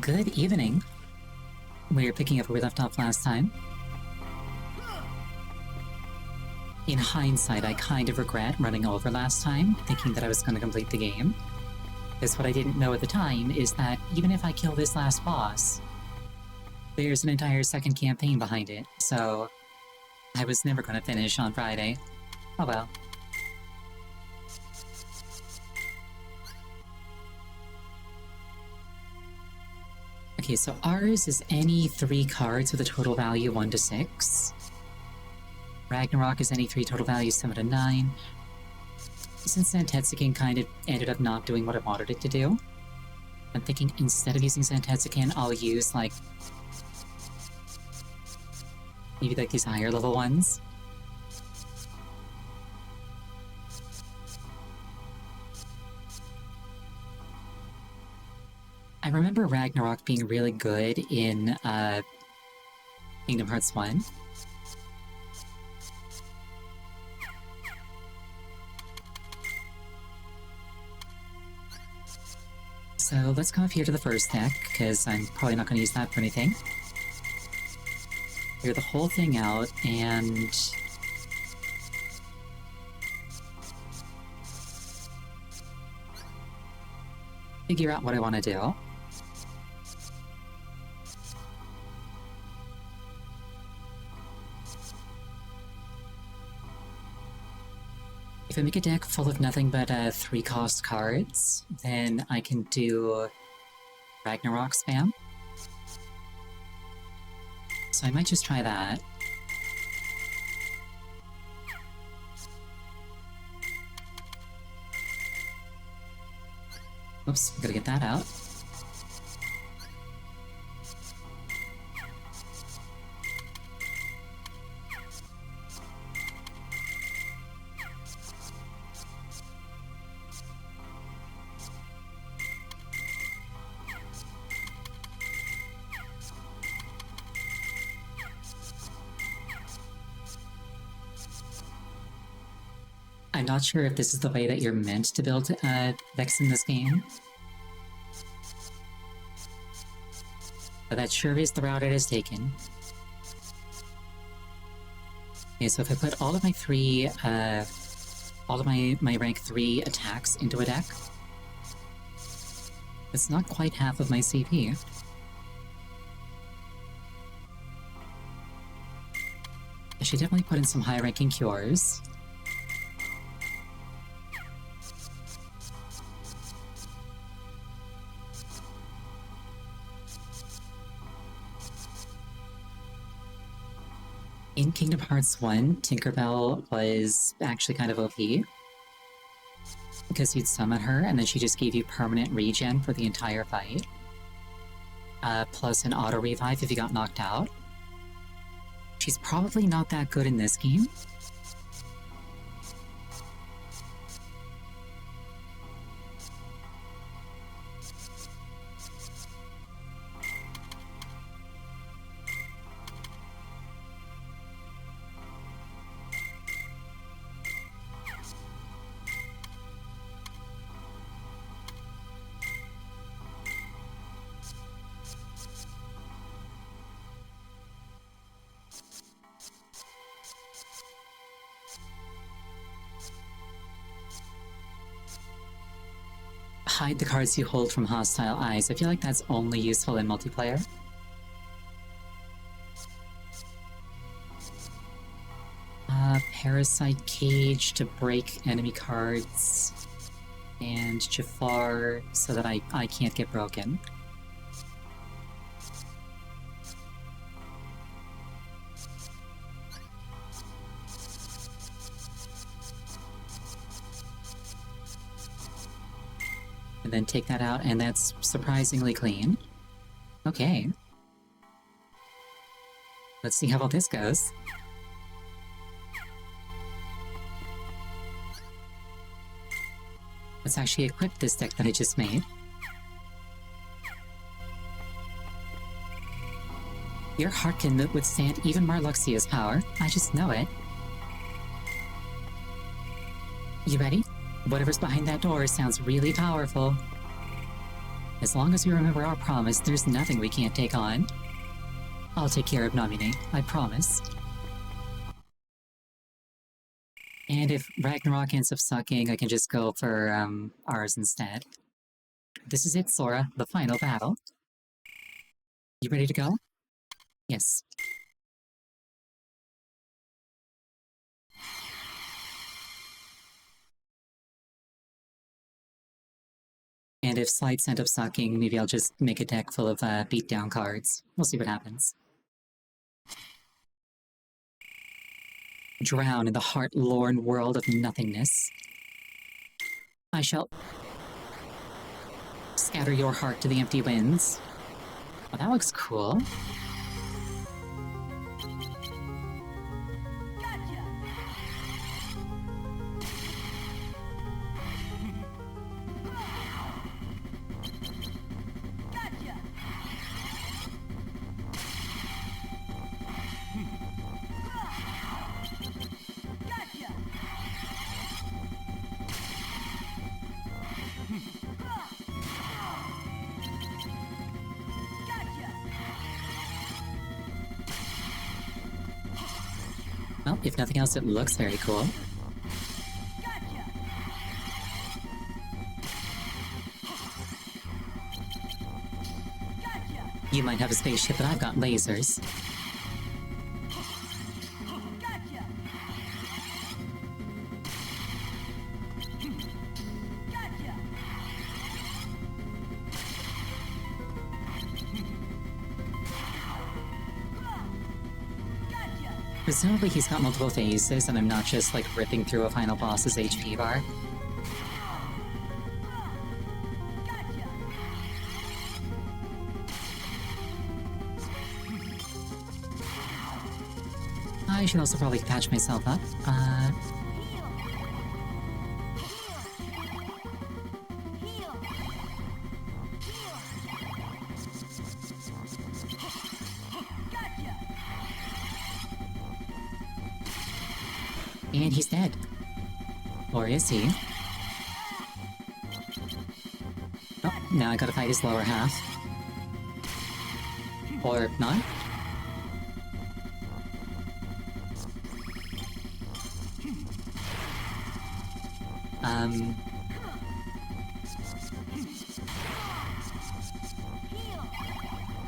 Good evening. We're picking up where we left off last time. In hindsight, I kind of regret running over last time, thinking that I was going to complete the game. Because what I didn't know at the time is that even if I kill this last boss, there's an entire second campaign behind it, so I was never going to finish on Friday. Oh well. Okay, so ours is any 3 cards with a total value 1 to 6. Ragnarok is any 3 total values 7 to 9. Since Zantetsuken kind of ended up not doing what I wanted it to do, I'm thinking instead of using Zantetsuken, I'll use like maybe like these higher level ones. I remember Ragnarok being really good in Kingdom Hearts 1. So let's come up here to the first deck, because I'm probably not going to use that for anything. Clear the whole thing out, and figure out what I want to do. If I make a deck full of nothing but 3-cost cards, then I can do Ragnarok spam. So I might just try that. Oops, gotta get that out. I'm not sure if this is the way that you're meant to build decks in this game, but that sure is the route it has taken. Okay, so if I put all of my my rank 3 attacks into a deck, it's not quite half of my CP. I should definitely put in some high-ranking cures. In Kingdom Hearts 1, Tinkerbell was actually kind of OP, because you'd summon her and then she just gave you permanent regen for the entire fight, plus an auto revive if you got knocked out. She's probably not that good in this game. Hide the cards you hold from hostile eyes. I feel like that's only useful in multiplayer. Parasite Cage to break enemy cards, and Jafar so that I can't get broken. And then take that out, and that's surprisingly clean. Okay. Let's see how all this goes. Let's actually equip this deck that I just made. Your heart can withstand even Marluxia's power. I just know it. You ready? Whatever's behind that door sounds really powerful. As long as we remember our promise, there's nothing we can't take on. I'll take care of Namine, I promise. And if Ragnarok ends up sucking, I can just go for ours instead. This is it, Sora, the final battle. You ready to go? Yes. And if Slides end up sucking, maybe I'll just make a deck full of beatdown cards. We'll see what happens. Drown in the heart-lorn world of nothingness. I shall scatter your heart to the empty winds. Oh, that looks cool. Well, if nothing else, it looks very cool. You might have a spaceship, but I've got lasers. Presumably he's got multiple phases, and I'm not just, like, ripping through a final boss's HP bar. I should also probably patch myself up. And he's dead. Or is he? Oh, now I gotta fight his lower half. Or not?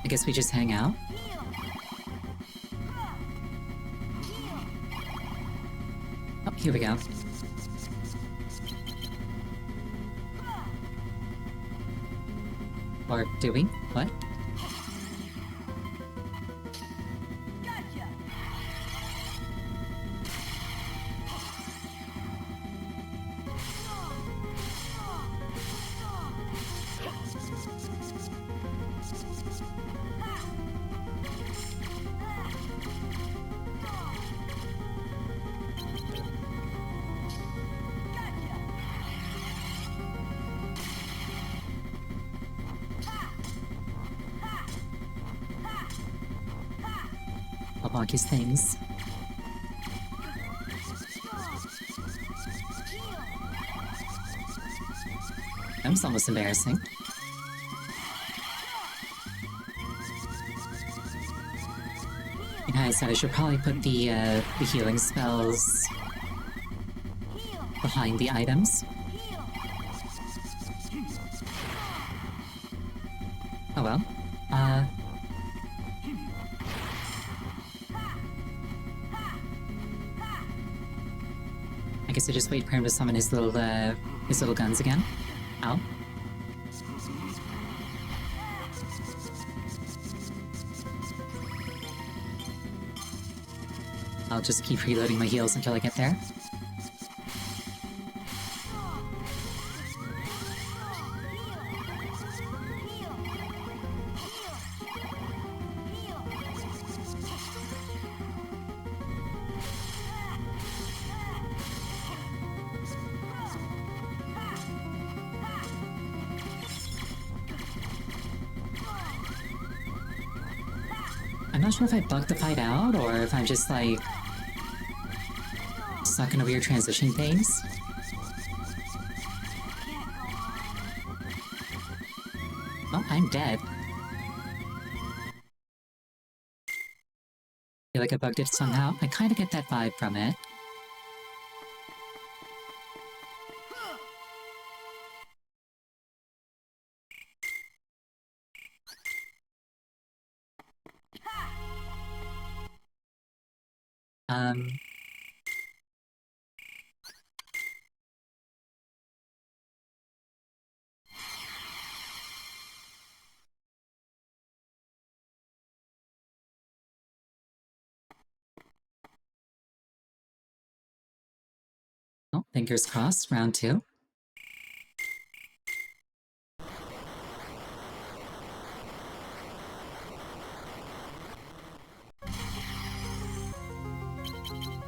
I guess we just hang out? Oh, here we go. Or do we? What? I'll block his things. That was almost embarrassing. In hindsight, I should probably put the healing spells behind the items. Oh well. I guess I just wait for him to summon his little guns again. Ow. I'll just keep reloading my heals until I get there. I'm not sure if I bugged the fight out, or if I'm just, like, stuck in a weird transition phase. I'm dead. Feel like I bugged it somehow. I kind of get that vibe from it. Um... Oh, fingers crossed, round 2.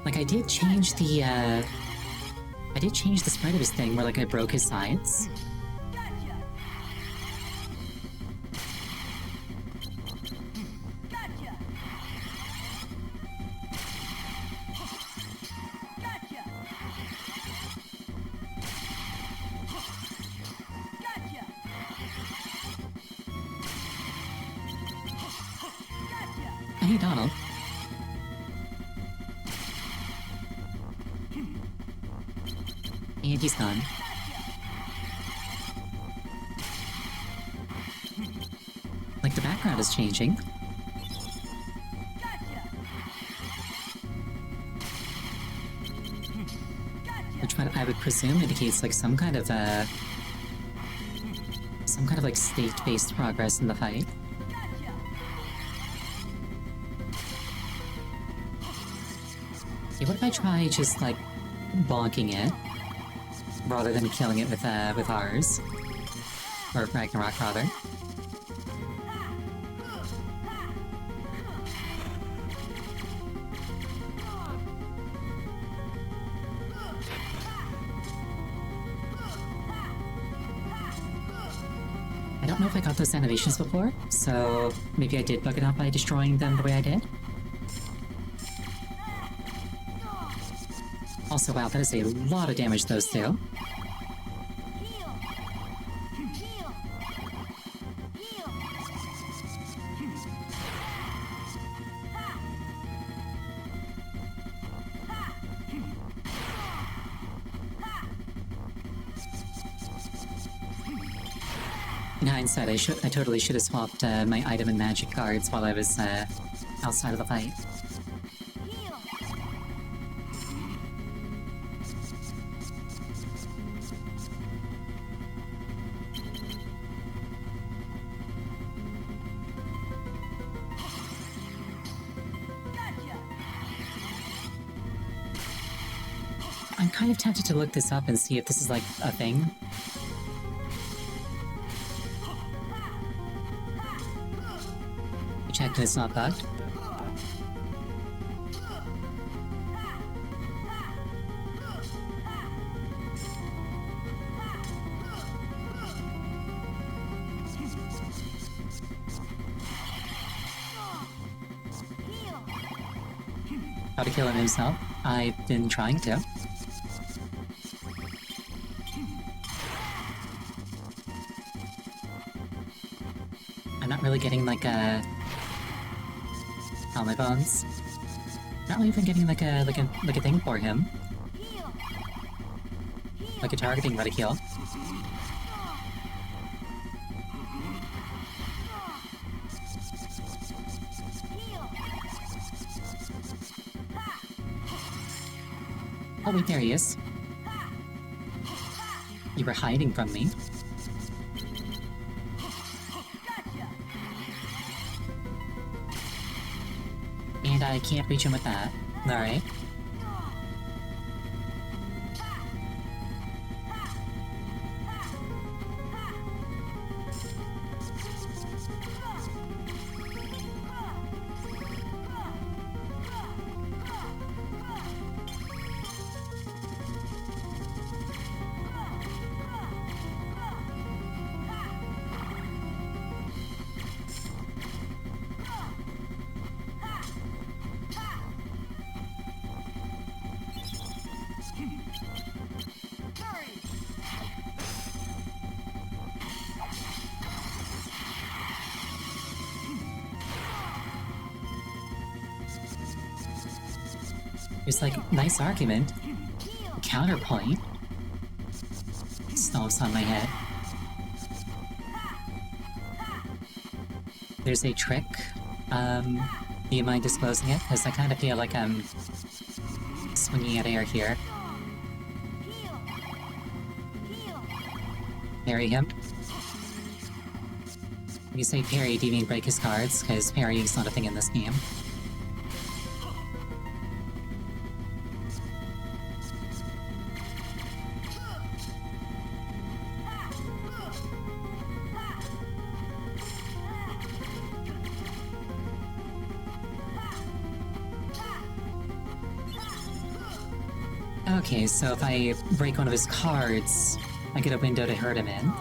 Like, I did change the spread of his thing where, like, I broke his sides. Hey, Donald. And he's gone. Like, the background is changing. Which I would presume indicates, like, some kind of, like, state-based progress in the fight. Okay, what if I try just, like, bonking it, rather than killing it with ours? Or Ragnarok, rather. I don't know if I got those animations before, so maybe I did bug it out by destroying them the way I did. Also, wow, that is a lot of damage those do. In hindsight, I totally should have swapped my item and magic cards while I was outside of the fight. I'm kind of tempted to look this up and see if this is like a thing. Checked and it's not bugged. How to kill him himself? I've been trying to. I'm not really getting like a... Oh, my bones. Not really even getting like a thing for him. Like a targeting reticule. Oh wait, there he is. You were hiding from me. And I can't reach him with that. Alright. There's like nice argument. Counterpoint. Stomps on my head. There's a trick. Do you mind disclosing it? Because I kind of feel like I'm swinging at air here. Parry him. When you say parry, do you mean break his cards? Because parrying's not a thing in this game. Okay, so if I break one of his cards, I get a window to hurt him in.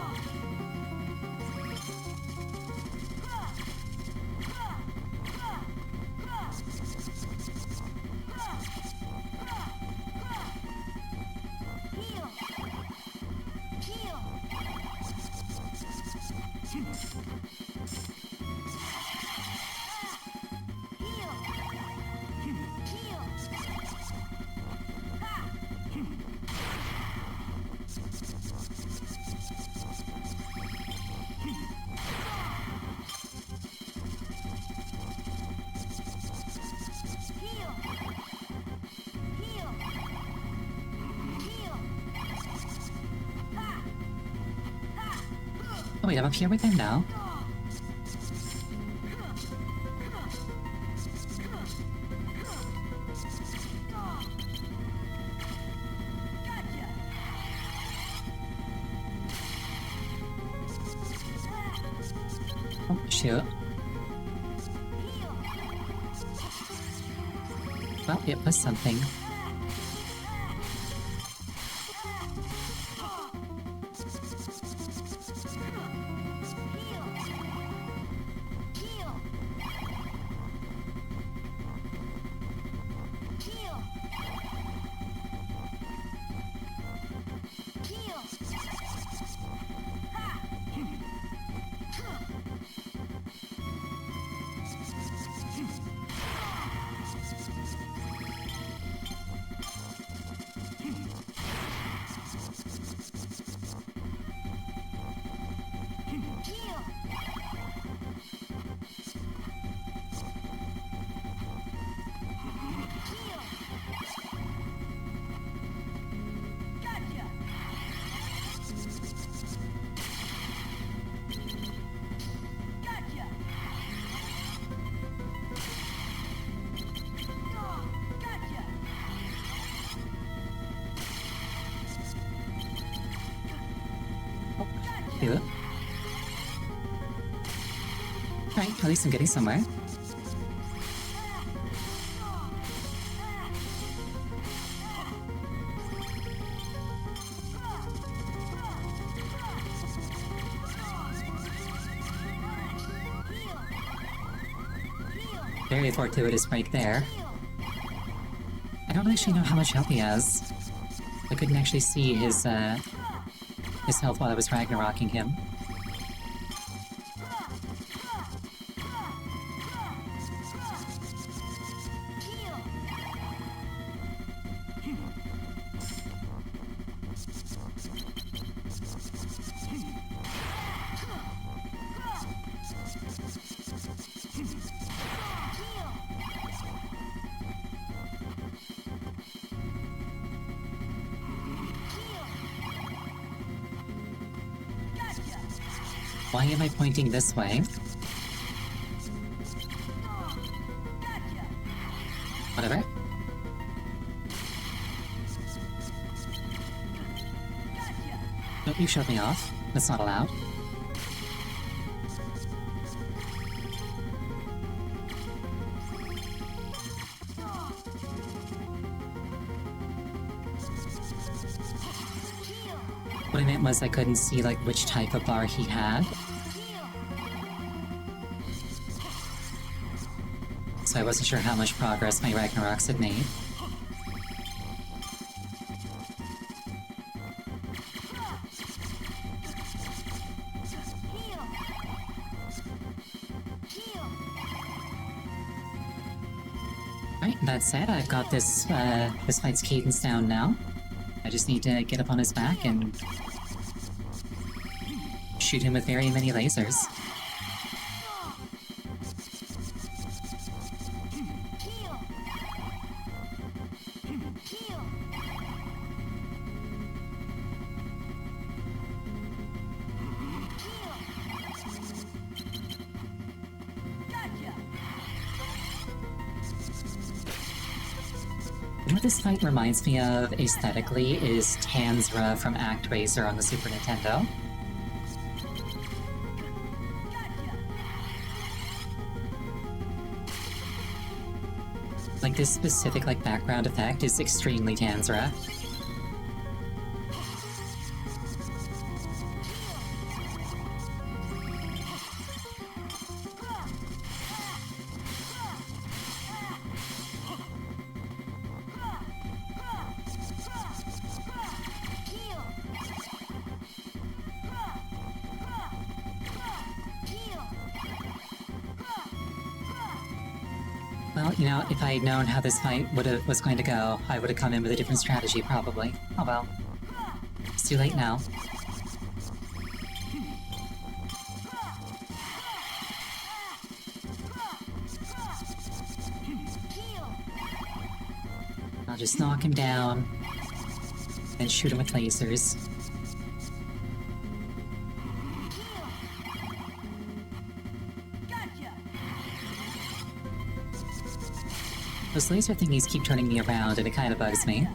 Oh wait, I'm up here with him now? Oh, shoot. Well, it was something. Cute. Alright, at least I'm getting somewhere. Very fortuitous break there. I don't actually know how much health he has. I couldn't actually see his health while I was Ragnarocking him. Why am I pointing this way? Whatever. Don't you shut me off. That's not allowed. What I meant was I couldn't see, like, which type of bar he had. So I wasn't sure how much progress my Ragnaroks had made. Right, that's said, I've got this fight's cadence down now. I just need to get up on his back and shoot him with very many lasers. What this fight reminds me of aesthetically is Tanzra from ActRaiser on the Super Nintendo. Like, this specific, like, background effect is extremely Tanzra. Well, you know, if I had known how this fight was going to go, I would have come in with a different strategy, probably. Oh well. It's too late now. I'll just knock him down, and shoot him with lasers. Those laser thingies keep turning me around, and it kind of bugs me.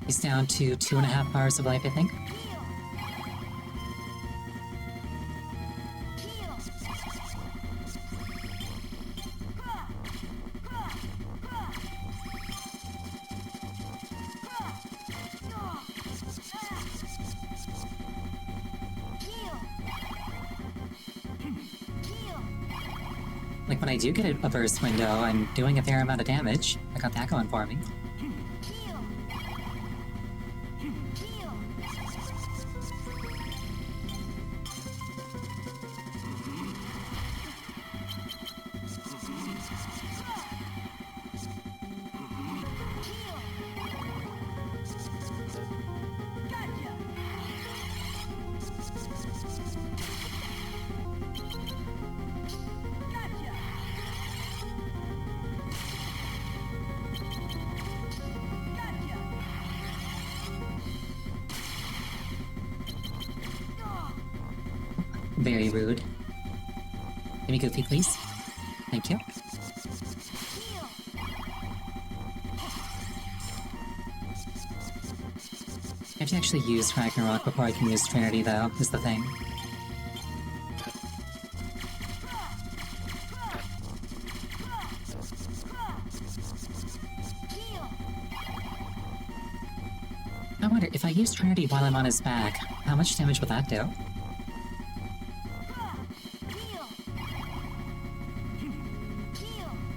He's down to 2.5 bars of life, I think. Like, when I do get a burst window, I'm doing a fair amount of damage. I got that going for me. Very rude. Give me Goofy, please. Thank you. I have to actually use Ragnarok before I can use Trinity, though, is the thing. I wonder, if I use Trinity while I'm on his back, how much damage will that do?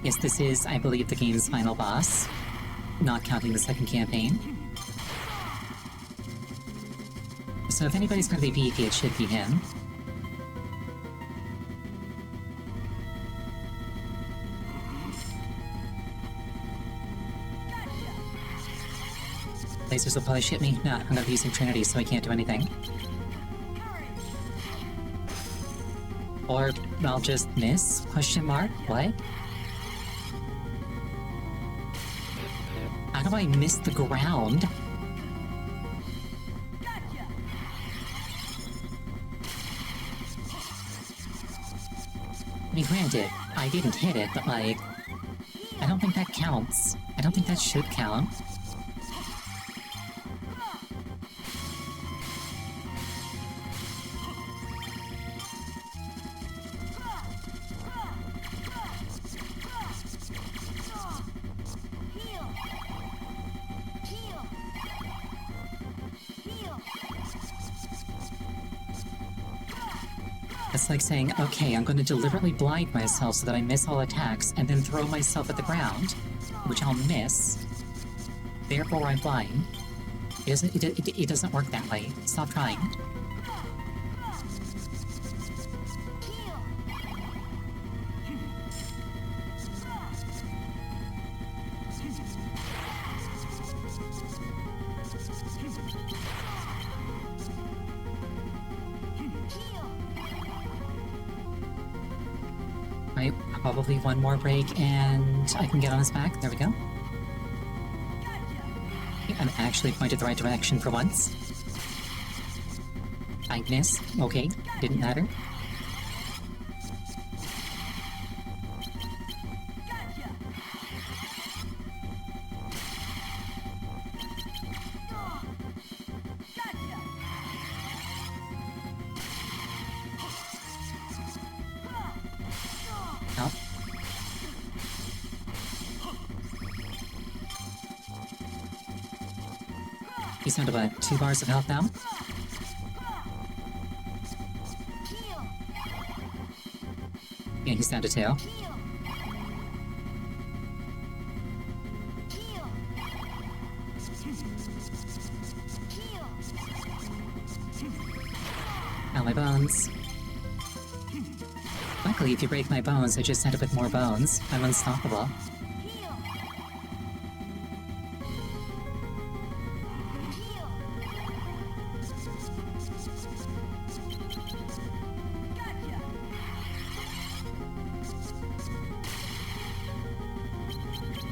Yes, this is, I believe, the game's final boss, not counting the second campaign. So if anybody's gonna be beefy, it should be him. Lasers will probably shit me. Nah, I'm gonna be using Trinity, so I can't do anything. Or I'll just miss? Question mark? What? How do I miss the ground? I mean, granted, I didn't hit it, but like, I don't think that counts. I don't think that should count. It's like saying, okay, I'm going to deliberately blind myself so that I miss all attacks, and then throw myself at the ground, which I'll miss. Therefore, I'm blind. It doesn't work that way. Stop trying. Right, probably one more break and I can get on his back. There we go. Okay, I'm actually pointed the right direction for once. I miss. Okay, didn't matter. Oh. He's down to about 2 bars of health now. Yeah, he's down to 2. Ow, my bones. Luckily, if you break my bones, I just end up with more bones. I'm unstoppable.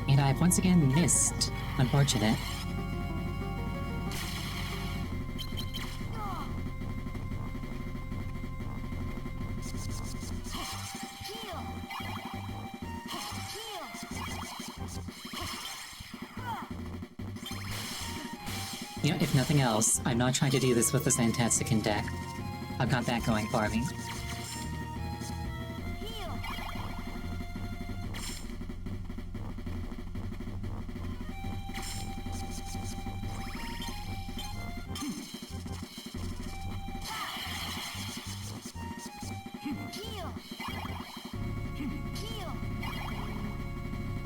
And I've once again missed. Unfortunate. You know, if nothing else, I'm not trying to do this with the Zantastican deck. I've got that going for me.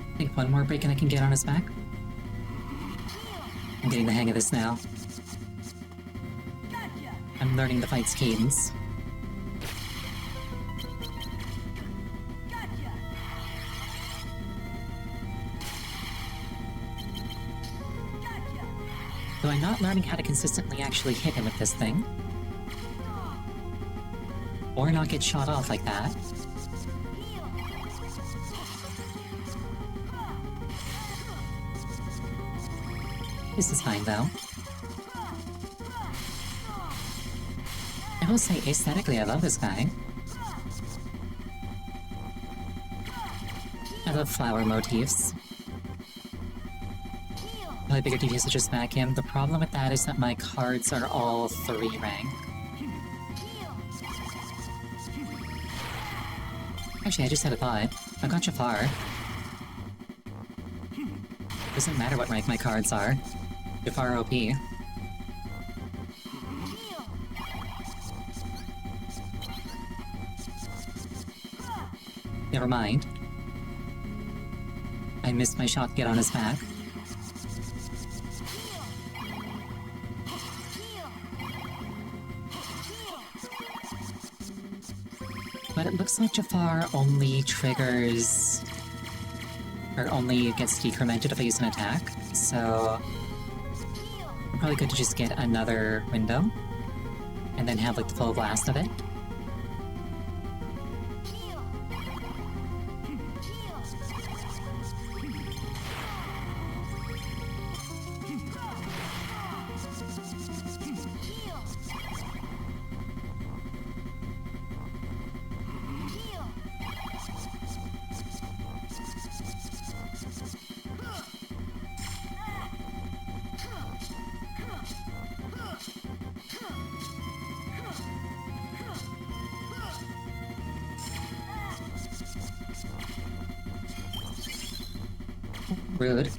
I think one more break and I can get on his back. I'm getting the hang of this now. I'm learning the fight's cadence. Though I'm not learning how to consistently actually hit him with this thing. Or not get shot off like that. This is fine, though. I will say, aesthetically, I love this guy. I love flower motifs. Probably bigger DPS to just smack him. The problem with that is that my cards are all 3 rank. Actually, I just had a thought. I've got Jafar. Doesn't matter what rank my cards are. Jafar OP. Never mind. I missed my shot to get on his back. But it looks like Jafar only triggers... or only gets decremented if I use an attack, so... I'm probably good to just get another window, and then have like the full blast of it. Rude.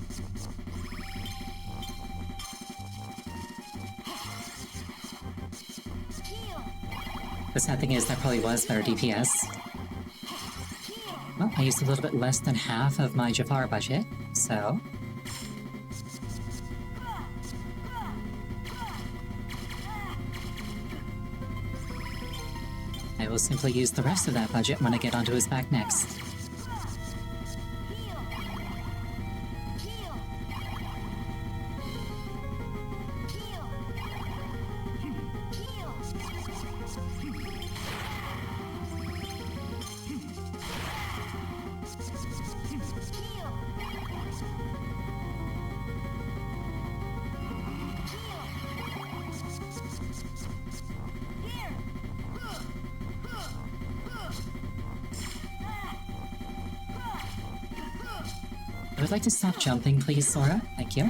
The sad thing is, that probably was better DPS. Well, I used a little bit less than half of my Jafar budget, so... I will simply use the rest of that budget when I get onto his back next. I would like to stop jumping, please, Sora. Thank you.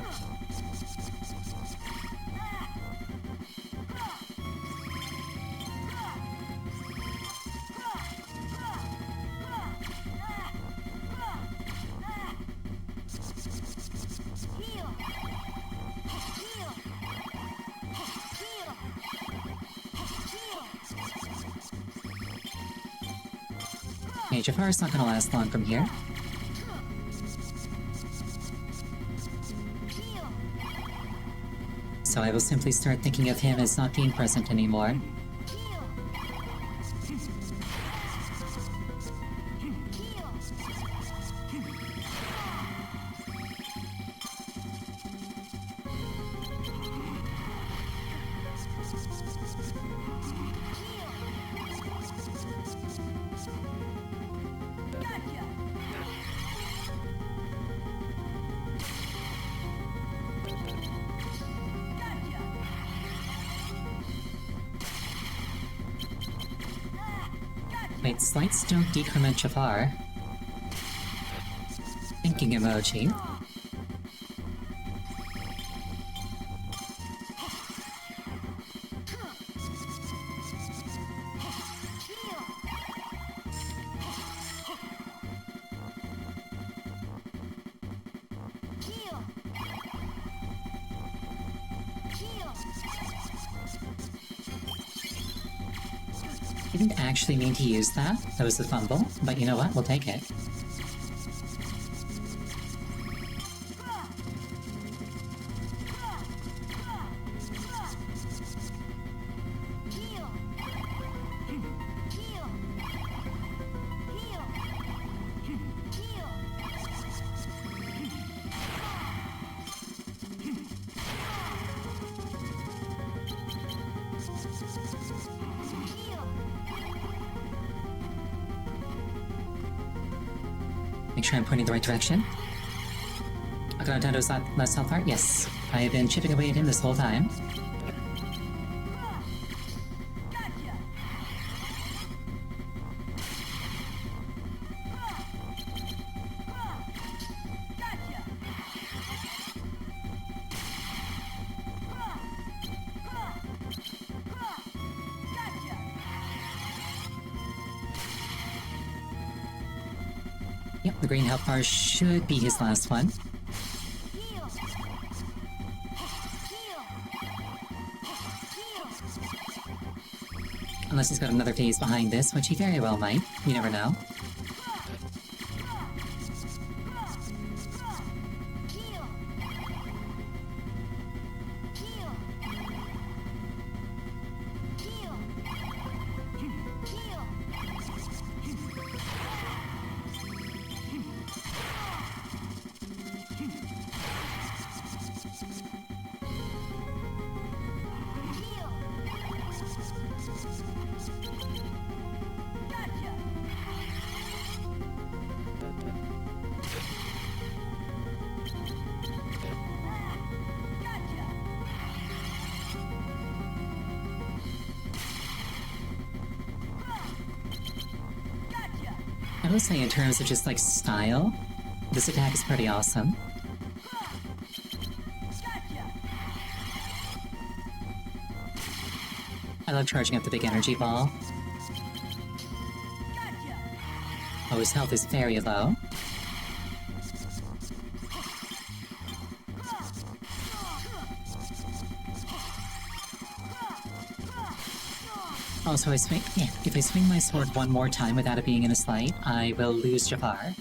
Okay, Jafar's not gonna last long from here. So I will simply start thinking of him as not being present anymore. Wait, slights don't decrement Jafar. Thinking emoji. I didn't actually mean to use that. That was a fumble, but you know what? We'll take it. Make sure I'm pointing the right direction. Akantando's last health part? Yes. I have been chipping away at him this whole time. Yep, the green health bar should be his last one. Unless he's got another phase behind this, which he very well might. You never know. I will say in terms of just like style, this attack is pretty awesome. I love charging up the big energy ball. Oh, his health is very low. Oh, Also, if I swing my sword one more time without it being in a slight, I will lose Jafar.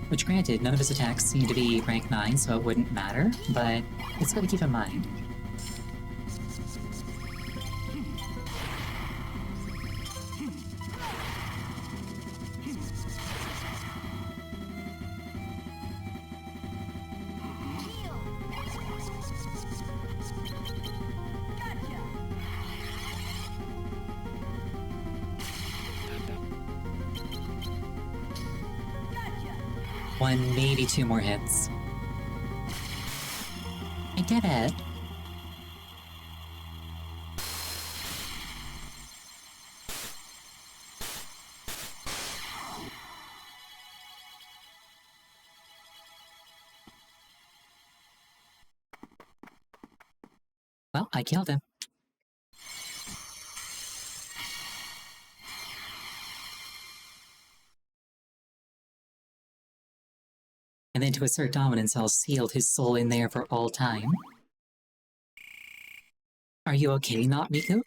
Which, granted, none of his attacks seem to be rank 9, so it wouldn't matter, but it's good to keep in mind. One, maybe 2 more hits. I did it! Well, I killed him. And then to assert dominance, I'll seal his soul in there for all time. Are you okay, not Riku?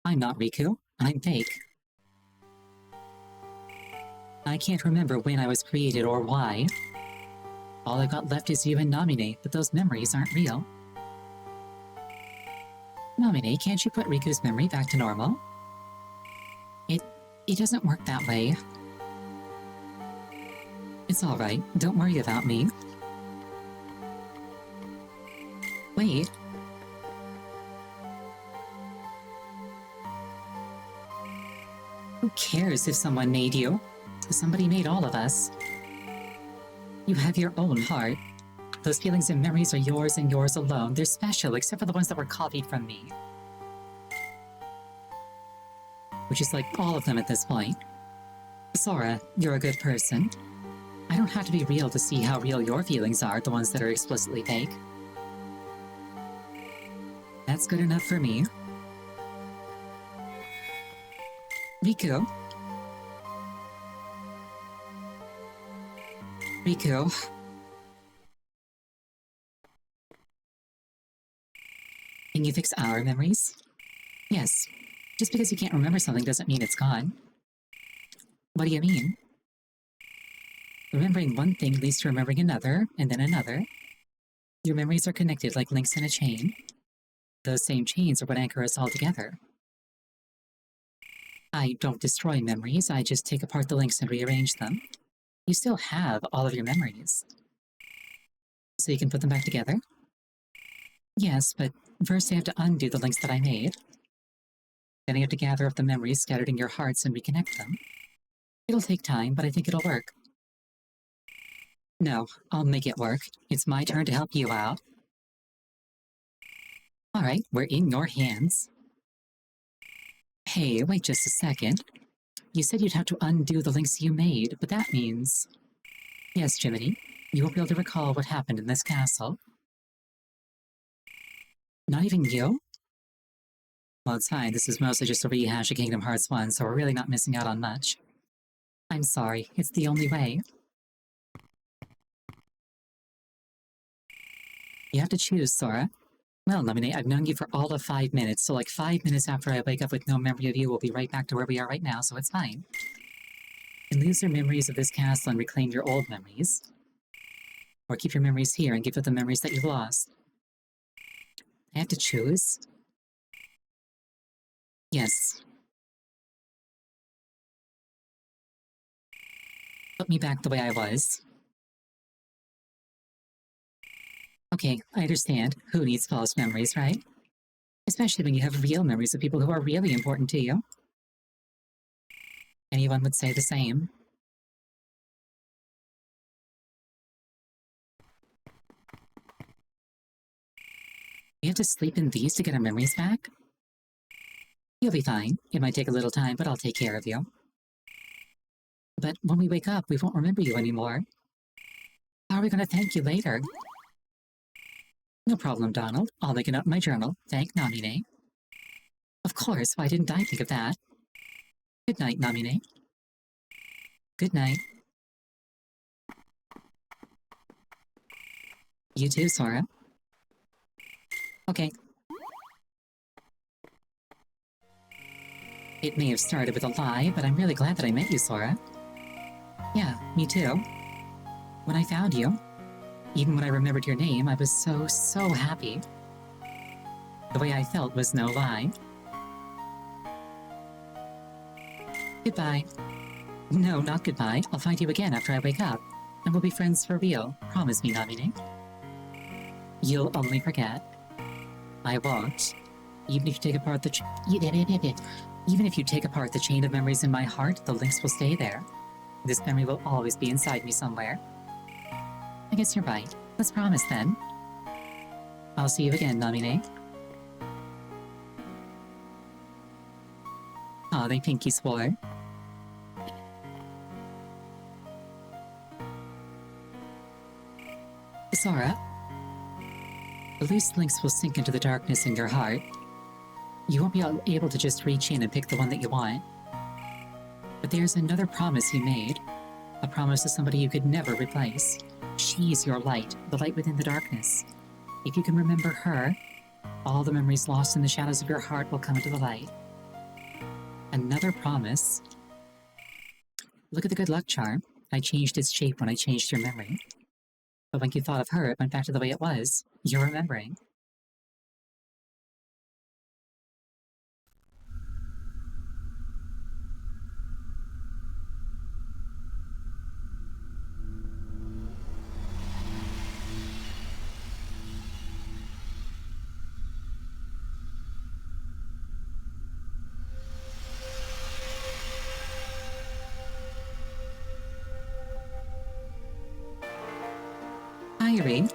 I'm not Riku. I'm fake. I can't remember when I was created or why. All I've got left is you and Namine, but those memories aren't real. Namine, can't you put Riku's memory back to normal? It doesn't work that way. It's alright, don't worry about me. Wait. Who cares if someone made you? Somebody made all of us. You have your own heart. Those feelings and memories are yours and yours alone. They're special, except for the ones that were copied from me. Which is like all of them at this point. Sora, you're a good person. I don't have to be real to see how real your feelings are, the ones that are explicitly fake. That's good enough for me. Riku? Riku? Can you fix our memories? Yes. Just because you can't remember something doesn't mean it's gone. What do you mean? Remembering one thing leads to remembering another, and then another. Your memories are connected like links in a chain. Those same chains are what anchor us all together. I don't destroy memories, I just take apart the links and rearrange them. You still have all of your memories. So you can put them back together? Yes, but first I have to undo the links that I made. Then I have to gather up the memories scattered in your hearts and reconnect them. It'll take time, but I think it'll work. No, I'll make it work. It's my turn to help you out. Alright, we're in your hands. Hey, wait just a second. You said you'd have to undo the links you made, but that means... Yes, Jiminy, you won't be able to recall what happened in this castle. Not even you? Well, it's fine, this is mostly just a rehash of Kingdom Hearts 1, so we're really not missing out on much. I'm sorry, it's the only way. You have to choose, Sora. Well, Lemonade, I've known you for all of 5 minutes, so like 5 minutes after I wake up with no memory of you, we'll be right back to where we are right now, so it's fine. You can lose your memories of this castle and reclaim your old memories. Or keep your memories here and give up the memories that you've lost. I have to choose? Yes. Put me back the way I was. Okay, I understand. Who needs false memories, right? Especially when you have real memories of people who are really important to you. Anyone would say the same. We have to sleep in these to get our memories back? You'll be fine. It might take a little time, but I'll take care of you. But when we wake up, we won't remember you anymore. How are we going to thank you later? No problem, Donald. I'll make it up in my journal. Thank Namine. Of course, why didn't I think of that? Good night, Namine. Good night. You too, Sora. Okay, It may have started with a lie, but I'm really glad that I met you, Sora. Yeah, me too. When I found you, even when I remembered your name, I was so happy. The way I felt was no lie. Goodbye. No, not goodbye. I'll find you again after I wake up. And we'll be friends for real. Promise me, Namine. You'll only forget. I won't. Even if you take apart the even if you take apart the chain of memories in my heart, the links will stay there. This memory will always be inside me somewhere. I guess you're right. Let's promise then. I'll see you again, Namine. Aw, they pinky swore. Sora, the loose links will sink into the darkness in your heart. You won't be able to just reach in and pick the one that you want. But there's another promise you made. A promise to somebody you could never replace. She's your light, the light within the darkness. If you can remember her, all the memories lost in the shadows of your heart will come into the light. Another promise. Look at the good luck charm. I changed its shape when I changed your memory. But when you thought of her, it went back to the way it was. You're remembering. Irene.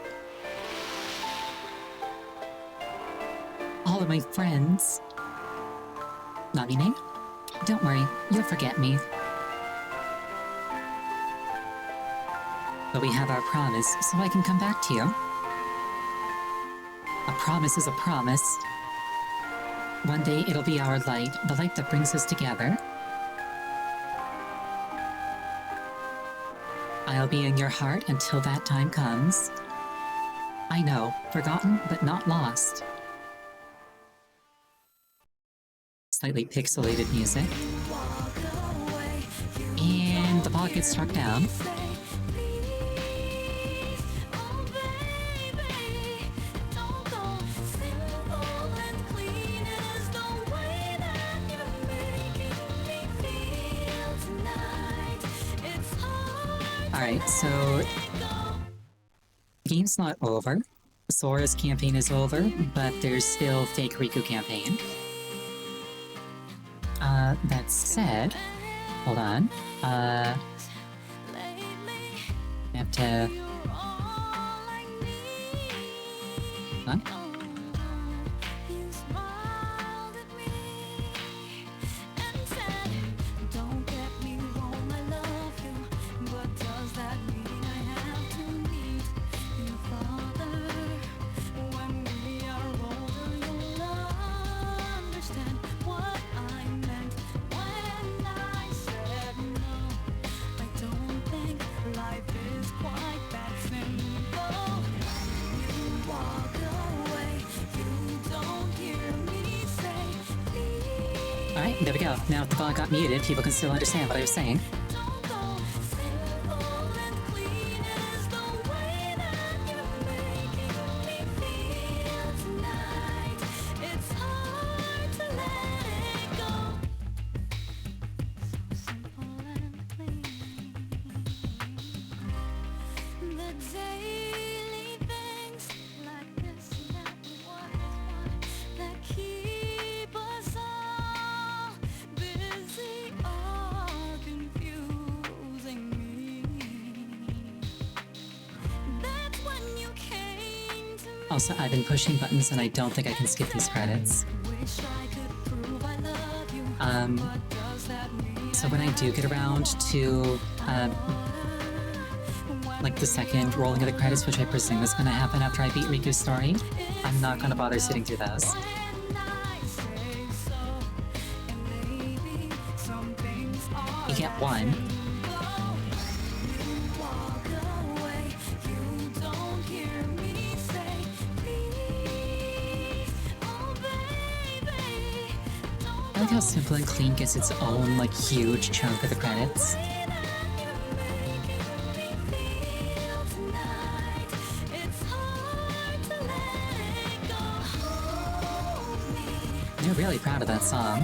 All of my friends. Namine, don't worry, you'll forget me. But we have our promise, so I can come back to you. A promise is a promise. One day it'll be our light, the light that brings us together. I'll be in your heart until that time comes. I know, forgotten but not lost. Slightly pixelated music. And the ball gets struck down. Alright, so the game's not over. Sora's campaign is over, but there's still fake Riku campaign. That said, hold on. I have to... Huh? Alright, there we go. Now if the ball got muted, people can still understand what I was saying. Also, I've been pushing buttons and I don't think I can skip these credits. So when I do get around to, like the second rolling of the credits, which I presume is gonna happen after I beat Riku's story, I'm not gonna bother sitting through those. You get one. I like how Simple and Clean gets its own, like, huge chunk of the credits. They're really proud of that song.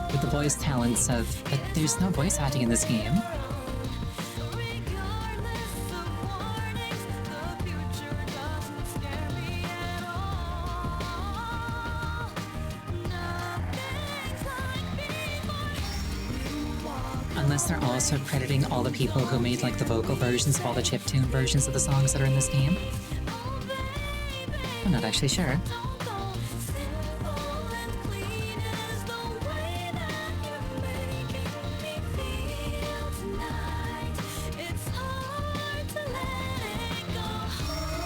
With the voice talents of... But there's no voice acting in this game. Unless they're also crediting all the people who made, like, the vocal versions of all the chiptune versions of the songs that are in this game. I'm not actually sure.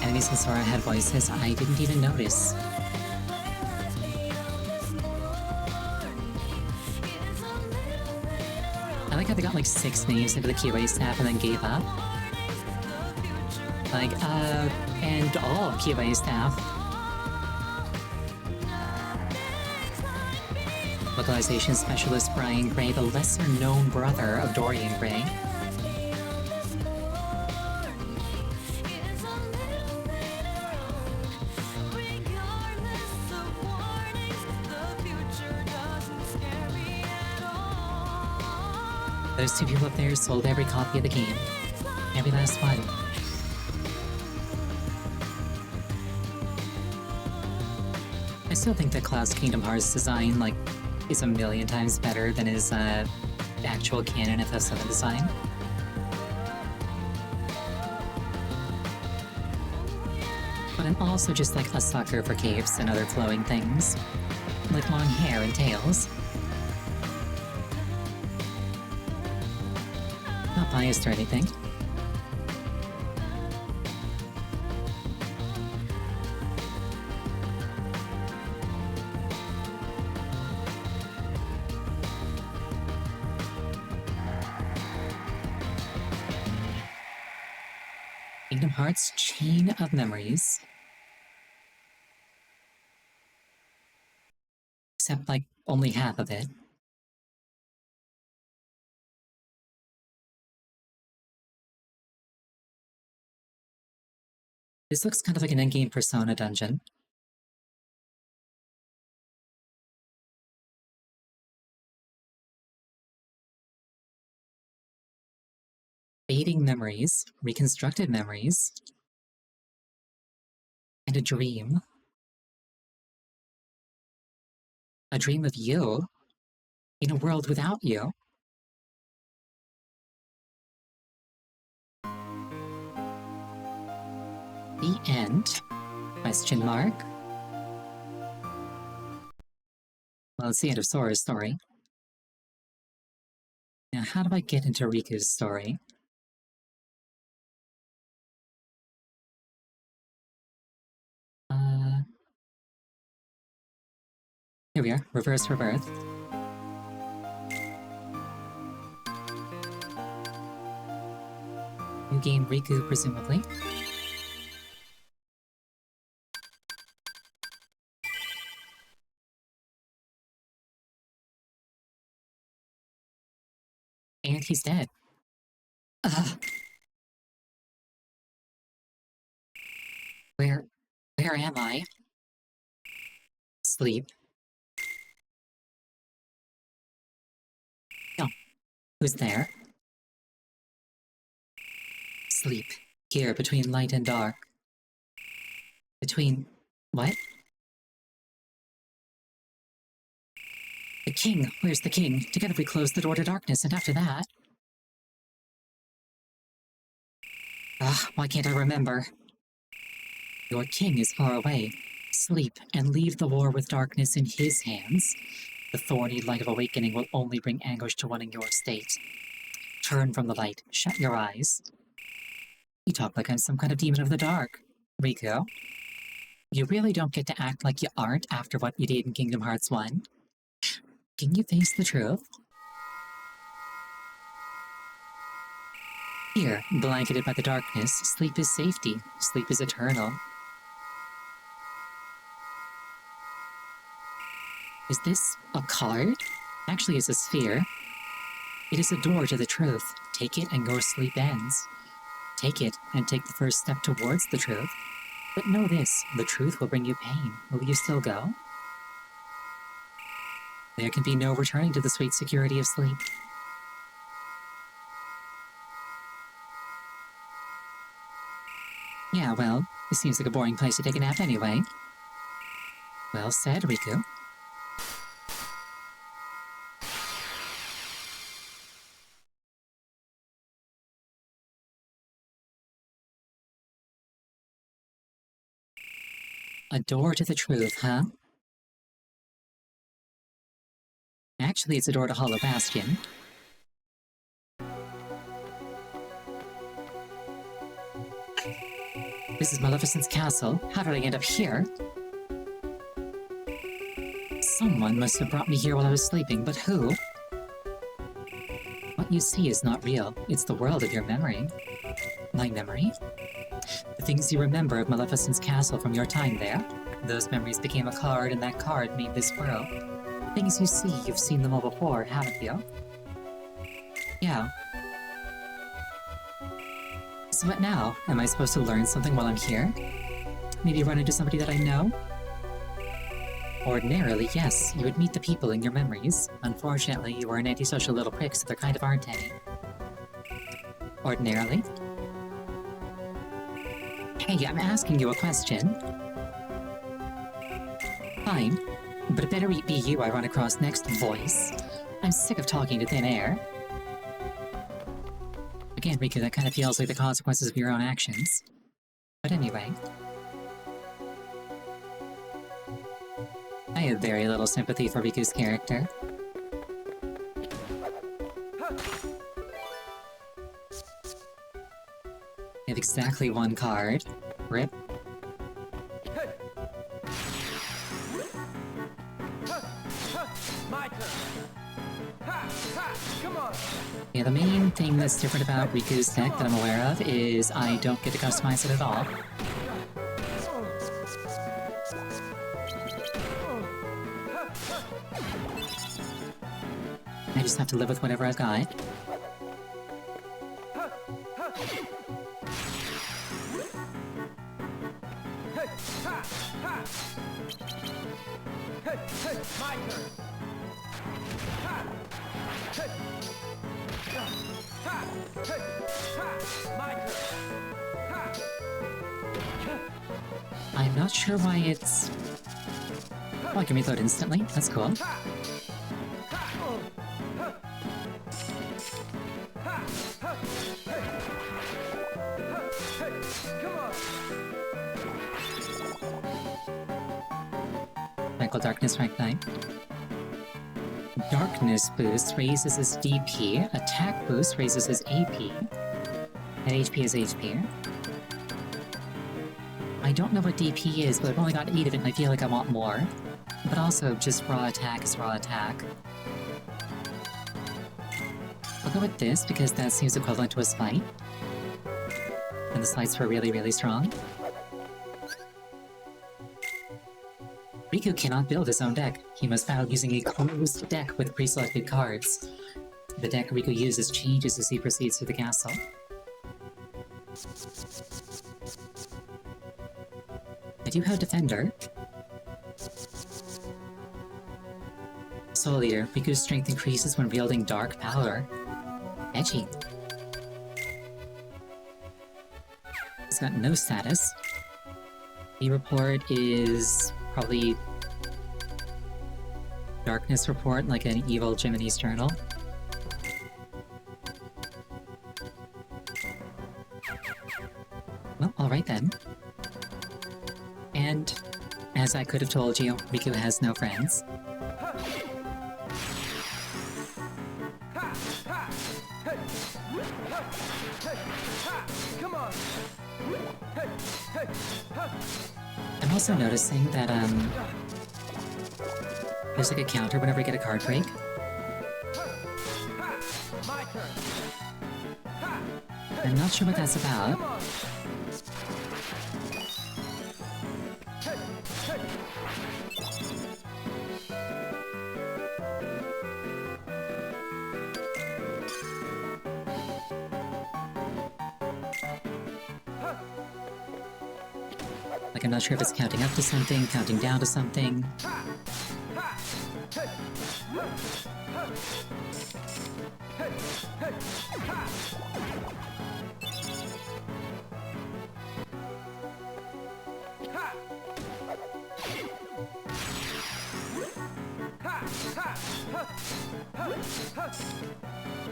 Enemies in Sora had voices I didn't even notice. I like how they got like 6 names into the QA staff and then gave up. Like, and all of QA staff. Localization specialist Brian Gray, the lesser-known brother of Dorian Gray. Those 2 people up there sold every copy of the game. Every last one. I still think that Cloud's Kingdom Hearts design, like, is a million times better than his, actual canon FF7 design. But I'm also just, like, a sucker for capes and other flowing things. Like long hair and tails. Not biased or anything. Kingdom Hearts Chain of Memories. Except, like, only half of it. This looks kind of like an endgame Persona dungeon. Fading memories, reconstructed memories, and a dream. A dream of you in a world without you. The end? Question mark. Well, it's the end of Sora's story. Now, how do I get into Riku's story? Here we are, Reverse Rebirth. New game Riku, presumably. And he's dead. Ugh. Where am I? Sleep. No. Who's there? Sleep. Here, between light and dark. Between... what? The king! Where's the king? Together we close the door to darkness, and after that... why can't I remember? Your king is far away. Sleep, and leave the war with darkness in his hands. The thorny light of awakening will only bring anguish to one in your state. Turn from the light. Shut your eyes. You talk like I'm some kind of demon of the dark. Riku, you really don't get to act like you aren't after what you did in Kingdom Hearts 1. Can you face the truth? Here, blanketed by the darkness, sleep is safety. Sleep is eternal. Is this a card? Actually, it's a sphere. It is a door to the truth. Take it and your sleep ends. Take it and take the first step towards the truth. But know this, the truth will bring you pain. Will you still go? There can be no returning to the sweet security of sleep. Yeah, well, this seems like a boring place to take a nap anyway. Well said, Riku. A door to the truth, huh? Actually, it's a door to Hollow Bastion. This is Maleficent's castle. How did I end up here? Someone must have brought me here while I was sleeping, but who? What you see is not real. It's the world of your memory. My memory? The things you remember of Maleficent's castle from your time there. Those memories became a card, and that card made this world. Things you see, you've seen them all before, haven't you? Yeah. So what now? Am I supposed to learn something while I'm here? Maybe run into somebody that I know? Ordinarily, yes, you would meet the people in your memories. Unfortunately, you are an antisocial little prick, so there kind of aren't any. Ordinarily? Hey, I'm asking you a question. Fine, but it better be you I run across next, voice. I'm sick of talking to thin air. Again, Riku, that kind of feels like the consequences of your own actions. But anyway... I have very little sympathy for Riku's character. I have exactly one card. Rip. My turn. Come on. Yeah, the main thing that's different about Riku's deck that I'm aware of is I don't get to customize it at all. I just have to live with whatever I've got. My turn. My turn. I'm not sure why it's... Oh, I can reload instantly. That's cool. Michael Darkness rank 9. Darkness boost raises his DP, attack boost raises his AP, and HP is HP. I don't know what DP is, but I've only got 8 of it and I feel like I want more. But also, just raw attack is raw attack. I'll go with this because that seems equivalent to a smite. And the smites were really, really strong. Riku cannot build his own deck. He must battle using a closed deck with pre-selected cards. The deck Riku uses changes as he proceeds through the castle. I do have Defender. Soul Eater. Riku's strength increases when wielding dark power. Edgy. He's got no status. The report is probably Darkness report, like an evil Jiminy's journal. Well, alright then. And, as I could have told you, Riku has no friends. Come on. I'm also noticing that, there's like a counter whenever you get a card break. My turn. I'm not sure what that's about. Come on. Like, I'm not sure if it's counting up to something, counting down to something.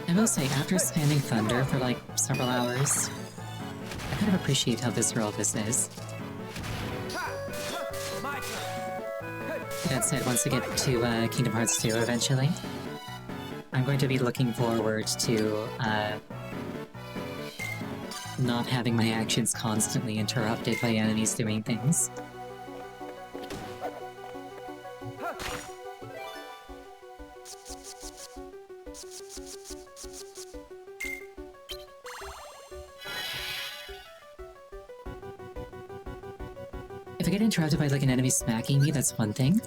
I will say, after spamming Thunder for like several hours, I kind of appreciate how visceral this is. My turn. That said, once I get to Kingdom Hearts 2 eventually, I'm going to be looking forward to not having my actions constantly interrupted by enemies doing things. If I get interrupted by like an enemy smacking me, that's one thing.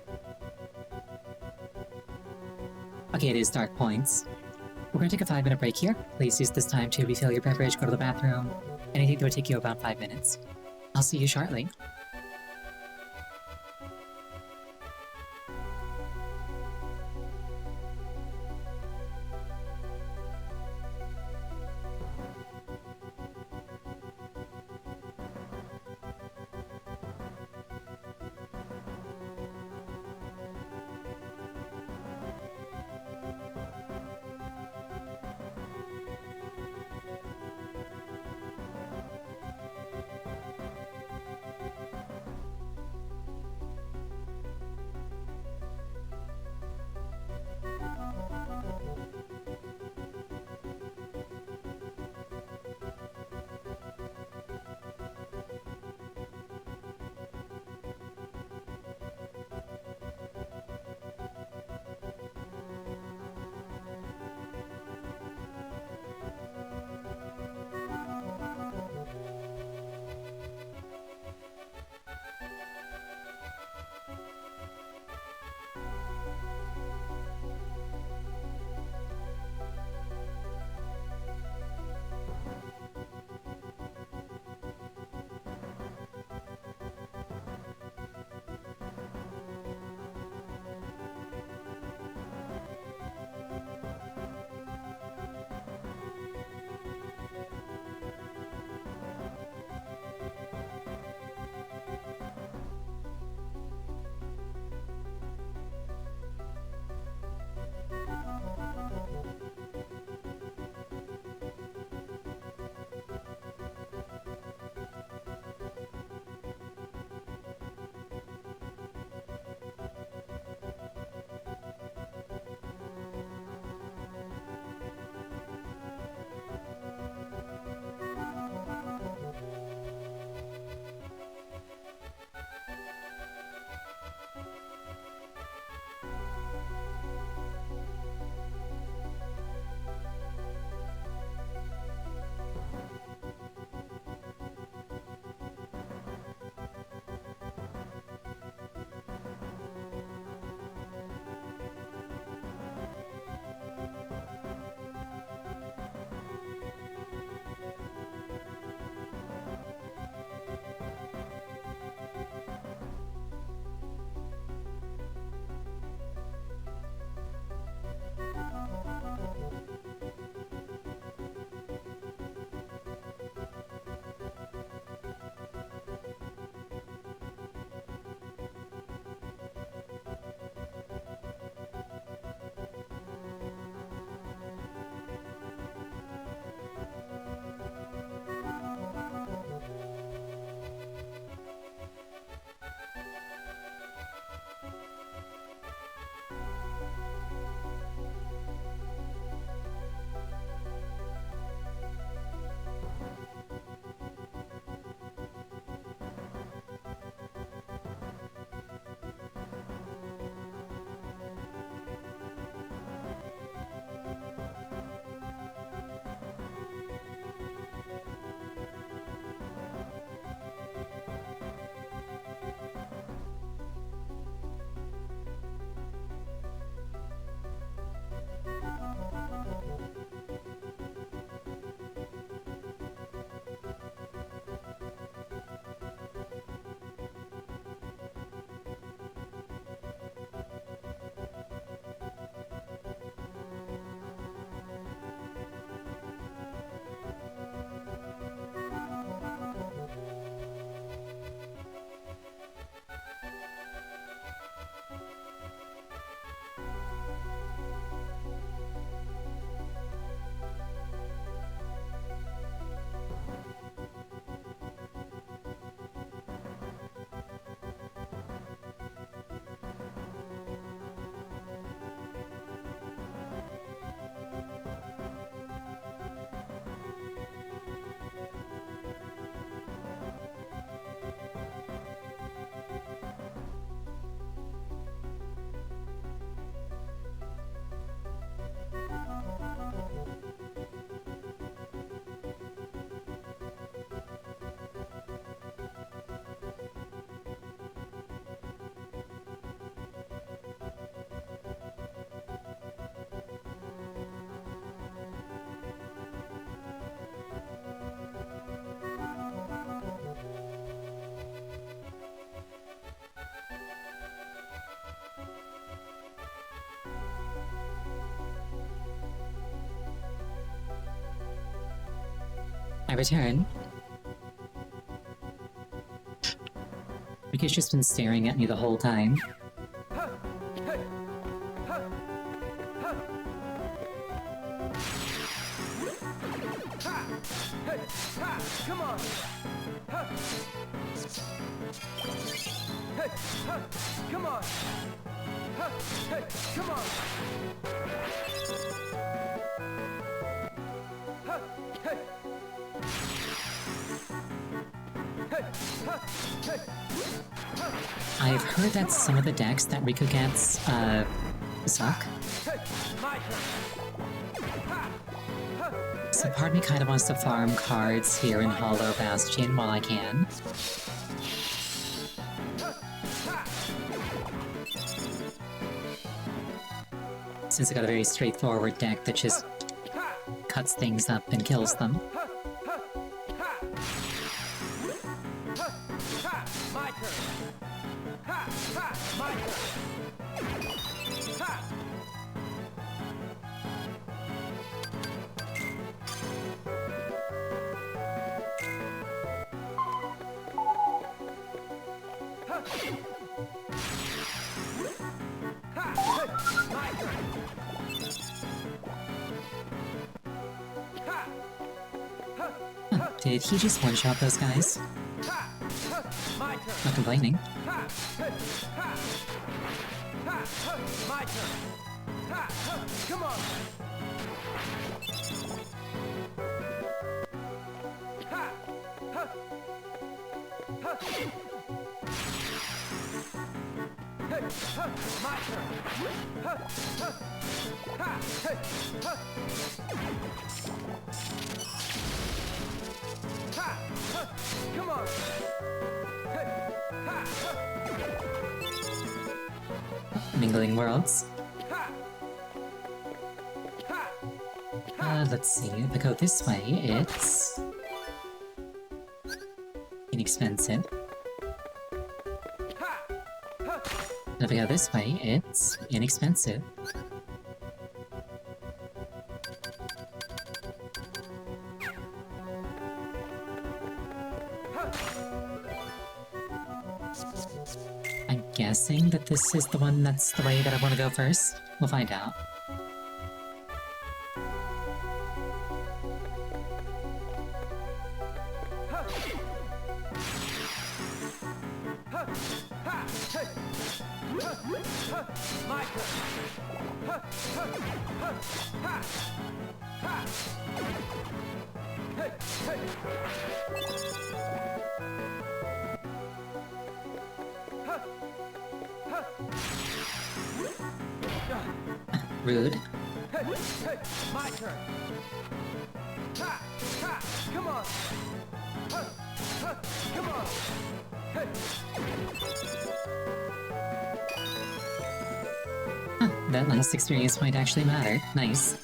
Okay, it is dark points. We're gonna take a 5-minute break here. Please use this time to refill your beverage, go to the bathroom. Anything that would take you about 5 minutes. I'll see you shortly. I return. Riku's just been staring at me the whole time. Come on! Hey, come on! Hey, come on! Hey! I've heard that some of the decks that Riku gets, suck. My turn! So part of me kind of wants to farm cards here in Hollow Bastion while I can. Since I got a very straightforward deck that just cuts things up and kills them. My turn! My turn! My turn! Did he just one-shot those guys? My turn! Not complaining. My turn! Come on! My turn! Come on! Mingling Worlds. Let's see. If I go this way, it's inexpensive. And if I go this way, it's inexpensive. I'm guessing that this is the one that's the way that I want to go first. We'll find out. My Rude. My turn! Come on! Come on! That last experience point actually mattered. Nice.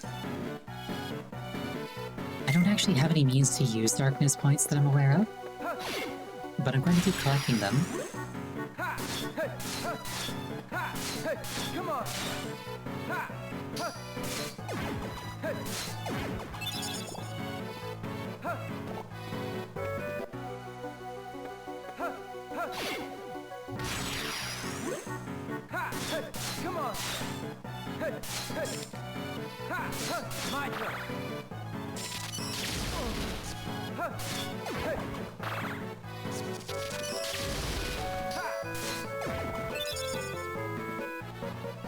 I don't actually have any means to use darkness points that I'm aware of, but I'm going to keep collecting them. Come on! Come on! My turn!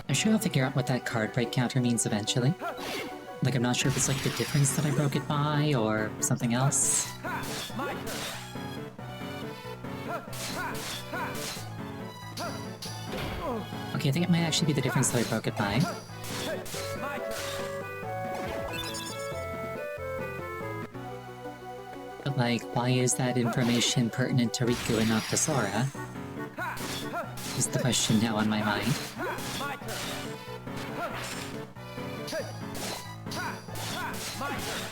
I'm sure I'll figure out what that card break counter means eventually. Like, I'm not sure if it's like the difference that I broke it by, or something else. My turn! Okay, I think it might actually be the difference that I broke it by. My turn! But like, why is that information pertinent to Riku and not to Sora? Is the question now on my mind. My turn! My turn!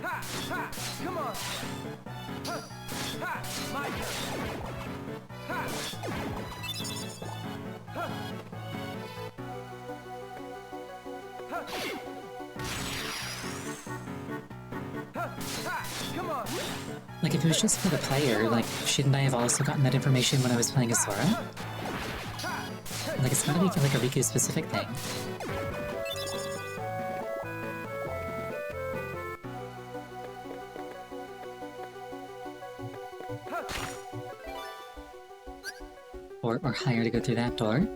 Ha! Ha! Come on! Ha! Ha! My turn! Ha! Ha! Ha! Ha! Ha! Come on! Like, if it was just for the player, like, shouldn't I have also gotten that information when I was playing as Sora? Like, it's gotta be for, like, a Riku-specific thing. Or hire to go through that door.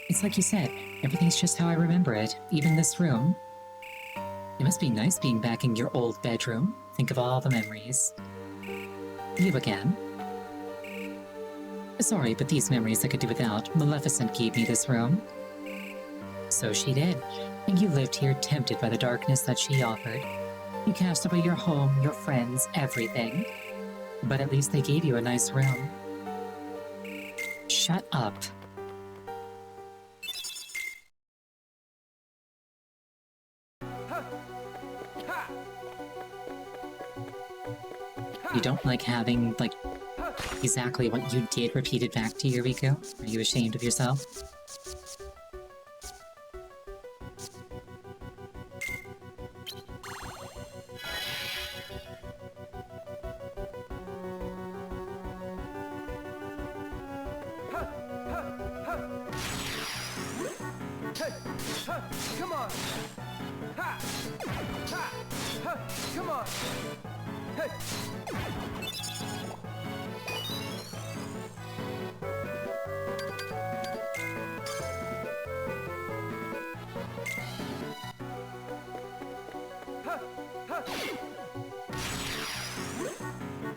It's like you said, everything's just how I remember it, even this room. It must be nice being back in your old bedroom. Think of all the memories. You again. Sorry, but these memories I could do without. Maleficent gave me this room. So she did, and you lived here tempted by the darkness that she offered. You cast away your home, your friends, everything. But at least they gave you a nice room. Shut up. You don't like having, like, exactly what you did repeated back to you, Riku? Are you ashamed of yourself? Come on! Ha! Ha! Ha! Come on! Hey! Ha! Ha!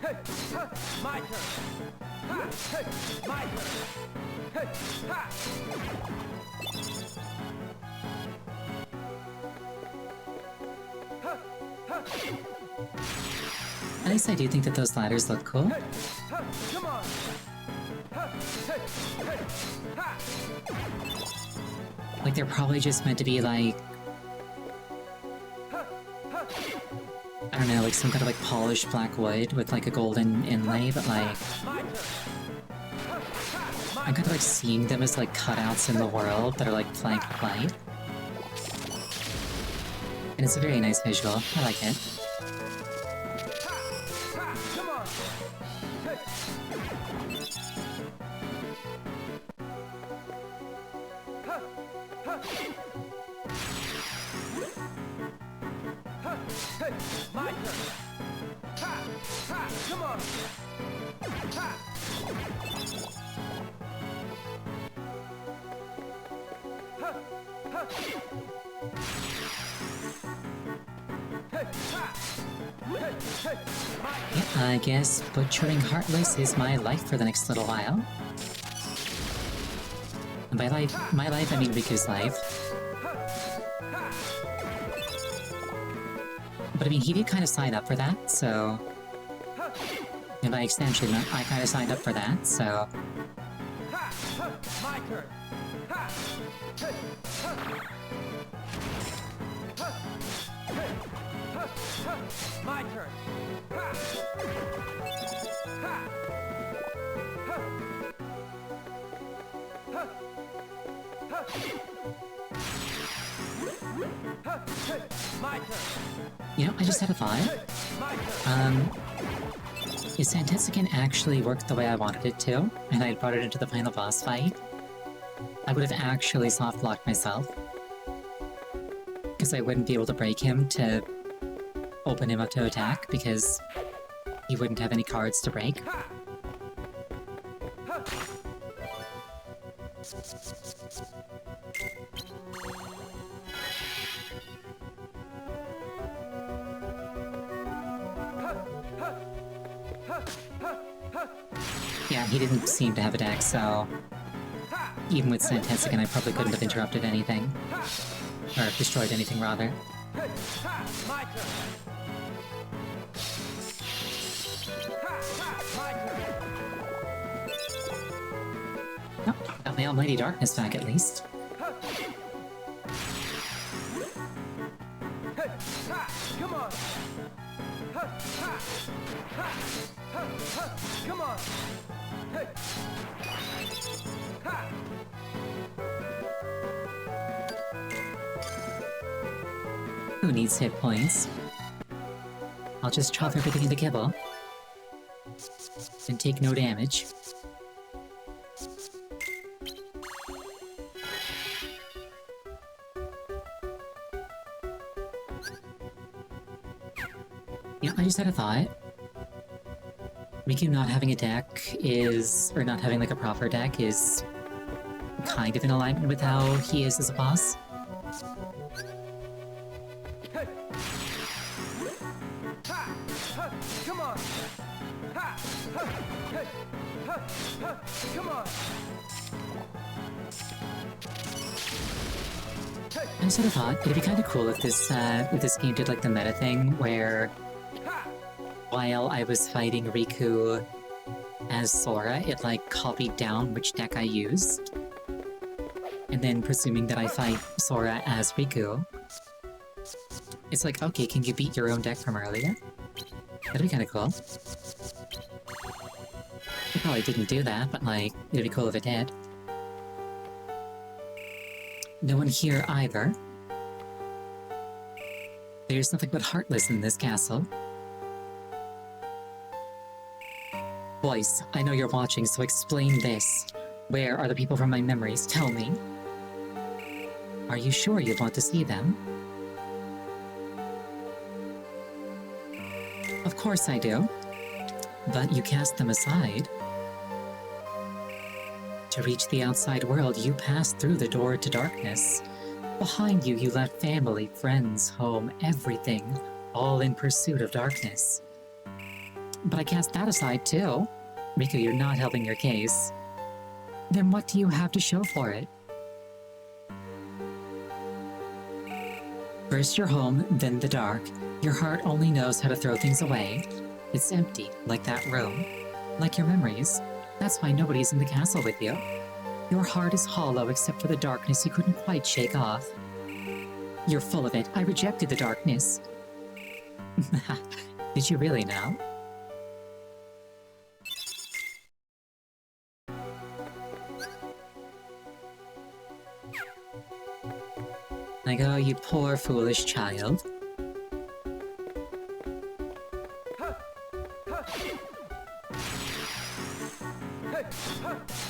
Hey! Ha! My turn! Ha! Hey! My turn! Hey! Ha! At least I do think that those ladders look cool. Come on! Like, they're probably just meant to be, like... I don't know, like some kind of, like, polished black wood with, like, a golden inlay, but, like... I'm kind of, like, seeing them as, like, cutouts in the world that are, like, flanked with light. And it's a very nice visual. I like it. My turn! Ha! Ha! Come on! Ha! Ha! Ha! Hey! Ha! Hey! Hey! Yeah, I guess butchering Heartless is my life for the next little while. And by life, my life, I mean Riku's life. But I mean, he did kind of sign up for that, so... And by extension, I kind of signed up for that, so... My turn! Ha! Hey! Ha! Ha! Hey! Ha! Ha! My turn! Ha! Ha! Ha! Ha! Ha! Ha! Hey! My turn! You know, I just had a thought. If Santetsuken actually worked the way I wanted it to, and I had brought it into the final boss fight, I would have actually soft-locked myself. Because I wouldn't be able to break him to open him up to attack, because he wouldn't have any cards to break. Yeah, he didn't seem to have a deck, so even with Santessican, I probably couldn't have interrupted anything. Or destroyed anything, rather. My turn. My turn. Oh, got my Almighty Darkness back at least. Come on. Come on. Who needs hit points? I'll just chop everything into kibble. And take no damage. Yeah, I just had a thought. Riku not having a deck is, or not having like a proper deck is kind of in alignment with how he is as a boss. Come on. Come on. I just had a thought. It'd be kind of cool if this game did like the meta thing where while I was fighting Riku as Sora, it like copied down which deck I used. And then presuming that I fight Sora as Riku, it's like, okay, can you beat your own deck from earlier? That'd be kind of cool. I probably didn't do that, but like, it'd be cool if it did. No one here either. There's nothing but Heartless in this castle. Voice, I know you're watching, so explain this. Where are the people from my memories? Tell me. Are you sure you'd want to see them? Of course I do. But you cast them aside. To reach the outside world, you passed through the door to darkness. Behind you, you left family, friends, home, everything, all in pursuit of darkness. But I cast that aside too. Riku, you're not helping your case. Then what do you have to show for it? First your home, then the dark. Your heart only knows how to throw things away. It's empty, like that room. Like your memories. That's why nobody's in the castle with you. Your heart is hollow except for the darkness you couldn't quite shake off. You're full of it. I rejected the darkness. Did you really now? Like, oh, you poor foolish child.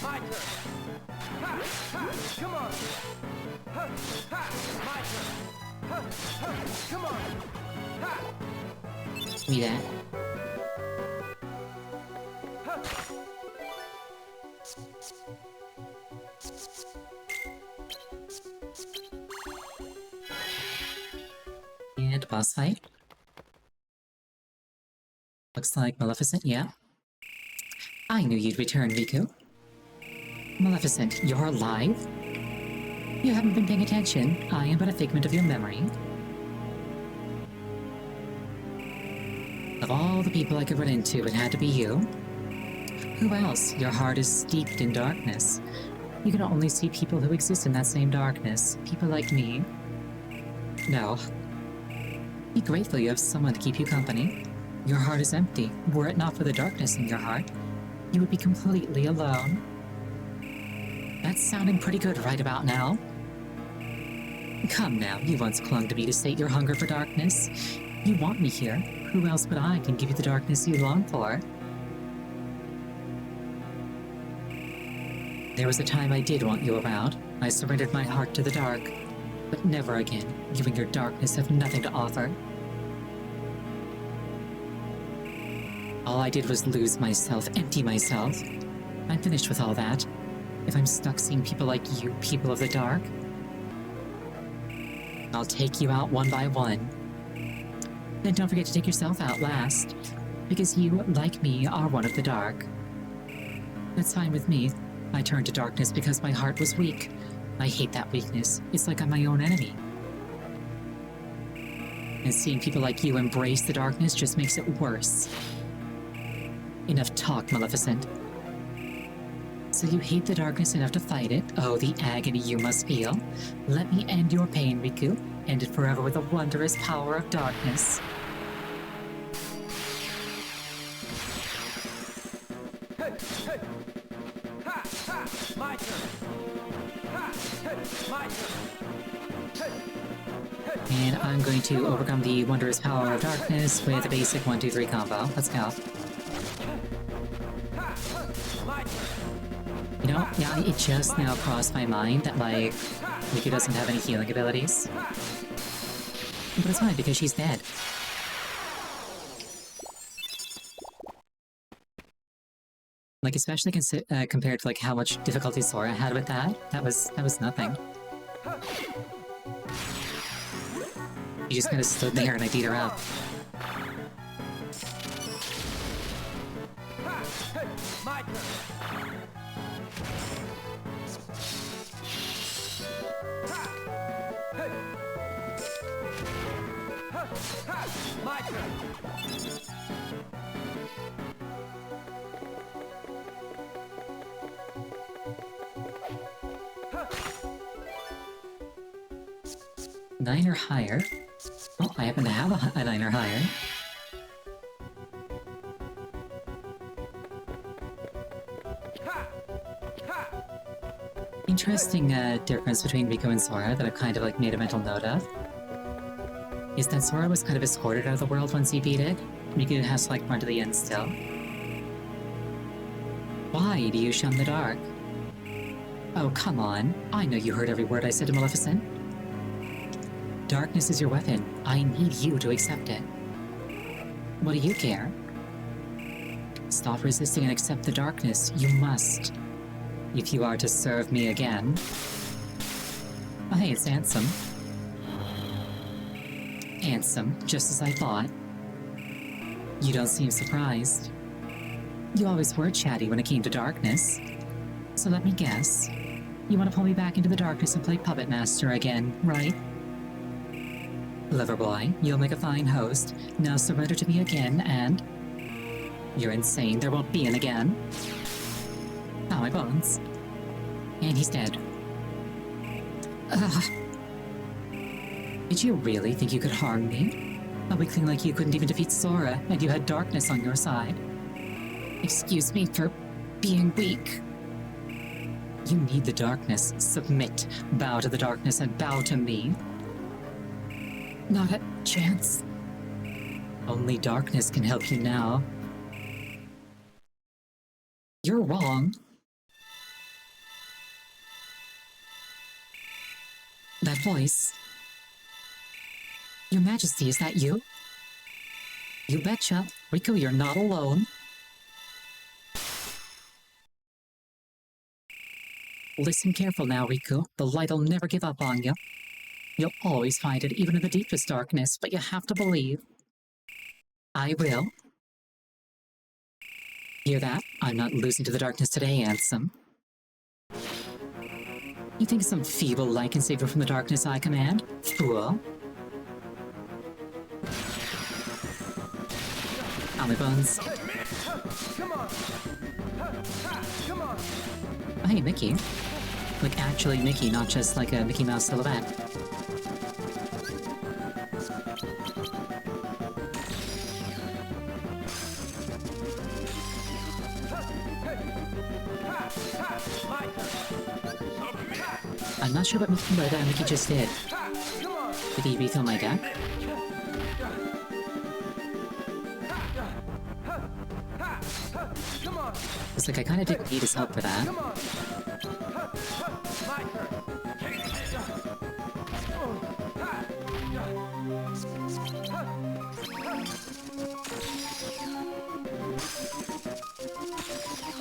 My turn. Come on. My turn. Come on. Give me that. And boss fight. Looks like Maleficent, yeah. I knew you'd return, Riku. Maleficent, you're alive? You haven't been paying attention. I am but a figment of your memory. Of all the people I could run into, it had to be you. Who else? Your heart is steeped in darkness. You can only see people who exist in that same darkness. People like me. No. Be grateful you have someone to keep you company. Your heart is empty. Were it not for the darkness in your heart, you would be completely alone. That's sounding pretty good right about now. Come now, you once clung to me to sate your hunger for darkness. You want me here. Who else but I can give you the darkness you long for? There was a time I did want you around. I surrendered my heart to the dark. But never again. You and your darkness have nothing to offer. All I did was lose myself, empty myself. I'm finished with all that. If I'm stuck seeing people like you, people of the dark, I'll take you out one by one. Then don't forget to take yourself out last, because you, like me, are one of the dark. That's fine with me. I turned to darkness because my heart was weak. I hate that weakness. It's like I'm my own enemy. And seeing people like you embrace the darkness just makes it worse. Enough talk, Maleficent. So you hate the darkness enough to fight it? Oh, the agony you must feel. Let me end your pain, Riku. End it forever with the wondrous power of darkness. Hey, hey. Ha, ha, my turn. Ha, hey, my turn. Hey, hey. And I'm going to overcome the wondrous power of darkness with a basic 1-2-3 combo. Let's go. Ha, ha, my turn. You know, yeah, it just now crossed my mind that, like, Riku doesn't have any healing abilities. But it's fine, because she's dead. Like, especially compared to, like, how much difficulty Sora had with that was nothing. She just kind of stood there and I beat her up. Ha, hey, my turn. Ha, hey. Ha, ha, my turn. Ha. 9 or higher. Oh, I happen to have a 9 or higher. Ha, ha. Interesting difference between Riku and Sora that I've kind of like made a mental note of is that Sora was kind of escorted out of the world once he beat it. Riku has to like run to the end still. Why do you shun the dark? Oh, come on. I know you heard every word I said to Maleficent. Darkness is your weapon. I need you to accept it. What do you care? Stop resisting and accept the darkness. You must. If you are to serve me again. Oh, hey, it's Ansem. Ansem, just as I thought. You don't seem surprised. You always were chatty when it came to darkness. So let me guess. You want to pull me back into the darkness and play Puppet Master again, right? Loverboy, you'll make a fine host. Now surrender to me again and... You're insane, there won't be an again. Oh, my bones. And he's dead. Ugh. Did you really think you could harm me? A weakling like you couldn't even defeat Sora, and you had darkness on your side. Excuse me for being weak. You need the darkness. Submit. Bow to the darkness and bow to me. Not a chance. Only darkness can help you now. You're wrong. That voice. Your Majesty, is that you? You betcha. Riku, you're not alone. Listen careful now, Riku. The light'll never give up on you. You'll always find it, even in the deepest darkness, but you have to believe. I will. Hear that? I'm not losing to the darkness today, Ansem. You think some feeble light can save you from the darkness I command? Fool. On my bones. Come on. Come on. Oh, hey, Mickey. Like, actually Mickey, not just like a Mickey Mouse silhouette. I'm not sure what Mickey just did. Did he refill my deck? It's like I kinda didn't need his help for that.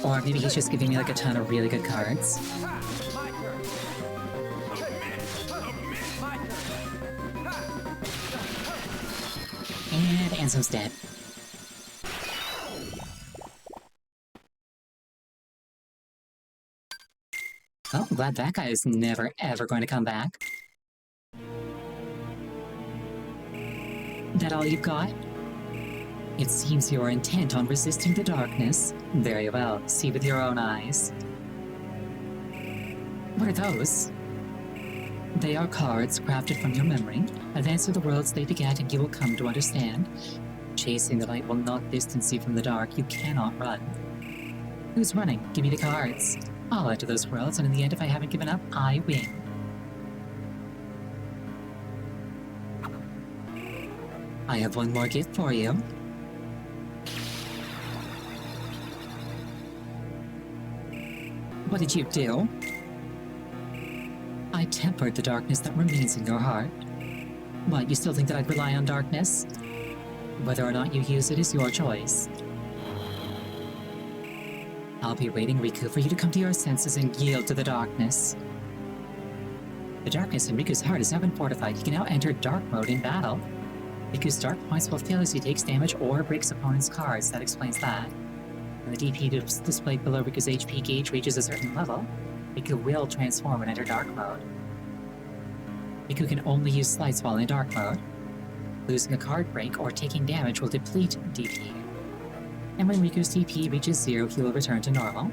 Or maybe he's just giving me like a ton of really good cards. And Ansem's dead. Oh, I'm glad that guy is never ever going to come back. That all you've got? It seems you are intent on resisting the darkness. Very well, see with your own eyes. What are those? They are cards crafted from your memory. Advance through the worlds they begat and you will come to understand. Chasing the light will not distance you from the dark. You cannot run. Who's running? Give me the cards. I'll enter those worlds, and in the end, if I haven't given up, I win. I have one more gift for you. What did you do? I tempered the darkness that remains in your heart. What, you still think that I'd rely on darkness? Whether or not you use it is your choice. I'll be waiting, Riku, for you to come to your senses and yield to the darkness. The darkness in Riku's heart has now been fortified. He can now enter dark mode in battle. Riku's dark points will fail as he takes damage or breaks opponent's cards. That explains that. When the DP displayed below Riku's HP gauge reaches a certain level, Riku will transform and enter dark mode. Riku can only use slights while in dark mode. Losing a card break or taking damage will deplete DP. And when Riku's DP reaches 0, he will return to normal.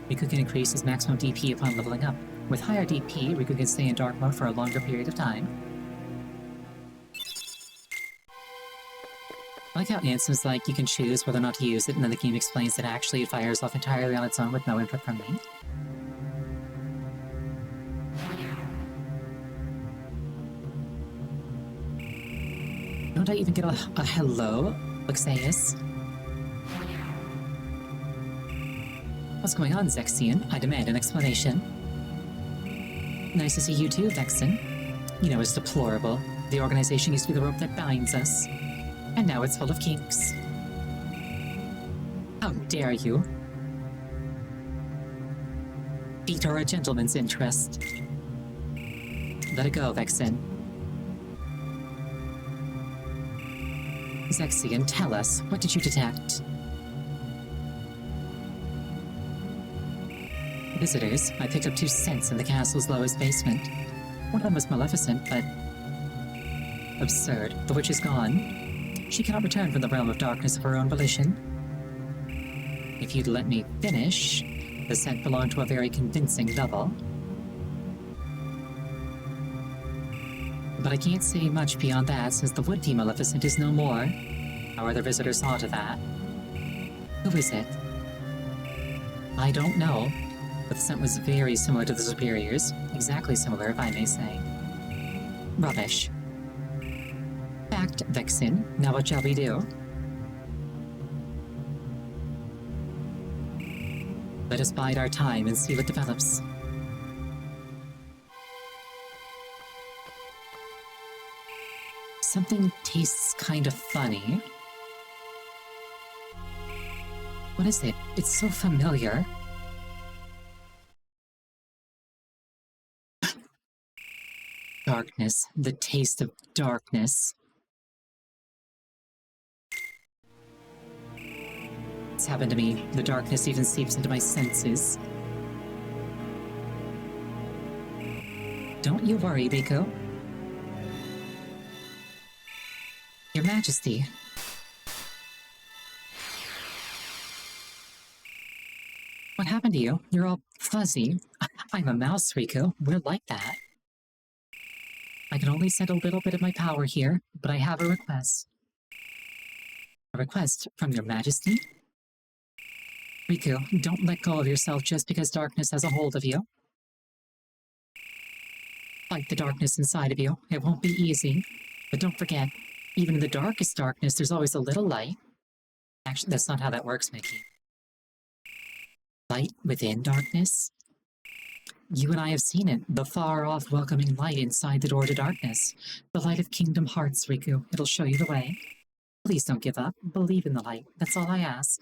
Riku can increase his maximum DP upon leveling up. With higher DP, Riku can stay in dark mode for a longer period of time. I like how Ansem's like, you can choose whether or not to use it, and then the game explains that actually it fires off entirely on its own with no input from me. Don't I even get a hello, Luxeus? What's going on, Zexion? I demand an explanation. Nice to see you too, Vexen. You know, it's deplorable. The organization used to be the rope that binds us. And now it's full of kinks. How dare you? Feet are a gentleman's interest. Let it go, Vexen. Zexion, tell us, what did you detect? Visitors, I picked up 2 scents in the castle's lowest basement. One of them was Maleficent, but... absurd. The witch is gone. She cannot return from the realm of darkness of her own volition. If you'd let me finish, the scent belonged to a very convincing double. But I can't say much beyond that since the would-be Maleficent is no more. Our other visitors saw to that. Who is it? I don't know, but the scent was very similar to the superiors. Exactly similar, if I may say. Rubbish. Fact, Vexen. Now what shall we do? Let us bide our time and see what develops. Something tastes kind of funny. What is it? It's so familiar. Darkness. The taste of darkness. It's happened to me. The darkness even seeps into my senses. Don't you worry, Riku. Your Majesty. What happened to you? You're all fuzzy. I'm a mouse, Riku. We're like that. I can only send a little bit of my power here, but I have a request. A request from your Majesty? Riku, don't let go of yourself just because darkness has a hold of you. Fight the darkness inside of you. It won't be easy. But don't forget, even in the darkest darkness, there's always a little light. Actually, that's not how that works, Mickey. Light within darkness? You and I have seen it. The far-off welcoming light inside the door to darkness. The light of Kingdom Hearts, Riku. It'll show you the way. Please don't give up. Believe in the light. That's all I ask.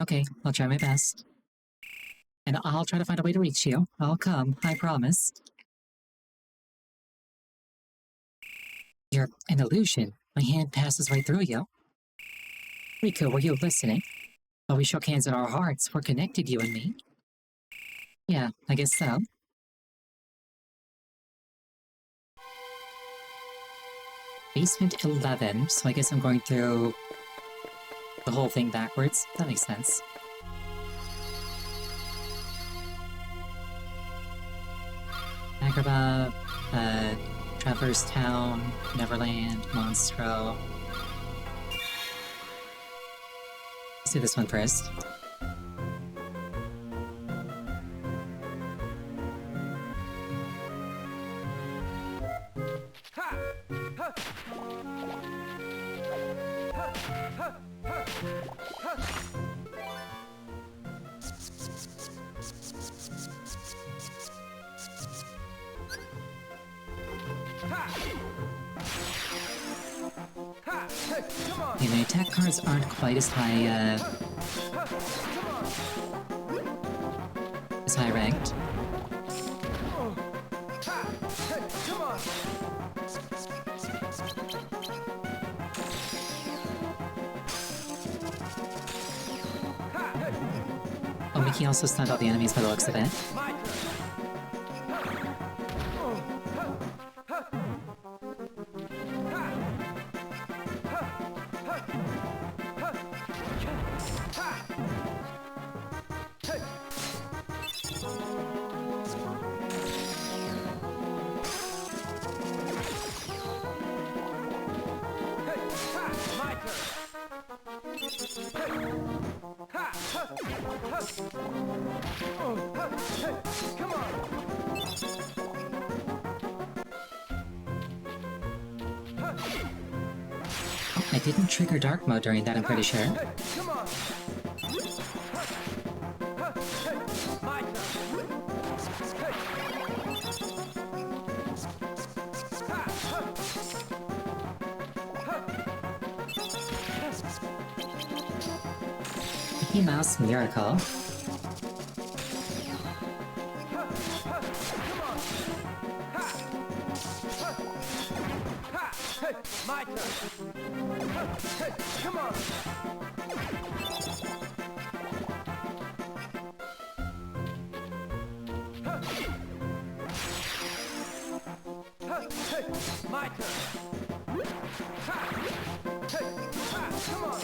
Okay, I'll try my best. And I'll try to find a way to reach you. I'll come, I promise. You're an illusion. My hand passes right through you. Riku, were you listening? Oh, we shook hands in our hearts. We're connected, you and me. Yeah, I guess so. Basement 11, so I guess I'm going through the whole thing backwards. That makes sense. Agrabah, Traverse Town, Neverland, Monstro. Let's do this one first. Okay, my attack cards aren't quite as high ranked. Oh, Mickey also stunned all the enemies by the looks of it. I didn't trigger dark mode during that, I'm pretty sure. Mickey Mouse Miracle. My turn. Come on. My turn. Come on.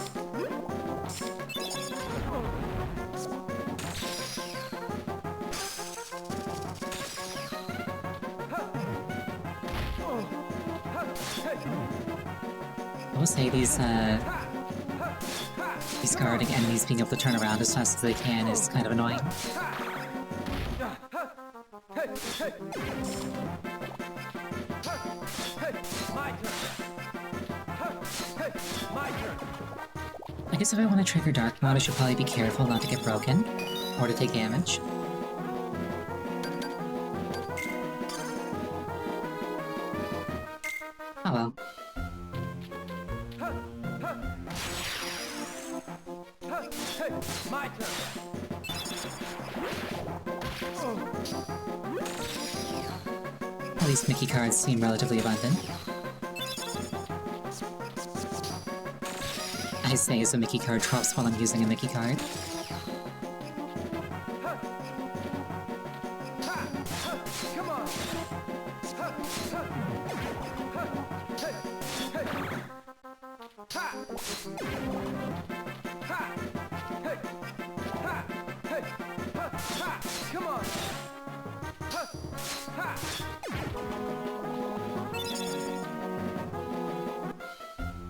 I will say these guarding enemies being able to turn around as fast as they can is kind of annoying. I guess if I want to trigger dark mode, I should probably be careful not to get broken or to take damage. Oh well. My turn. At least Mickey cards seem relatively abundant. I say as a Mickey card drops while I'm using a Mickey card. Come on. Come on.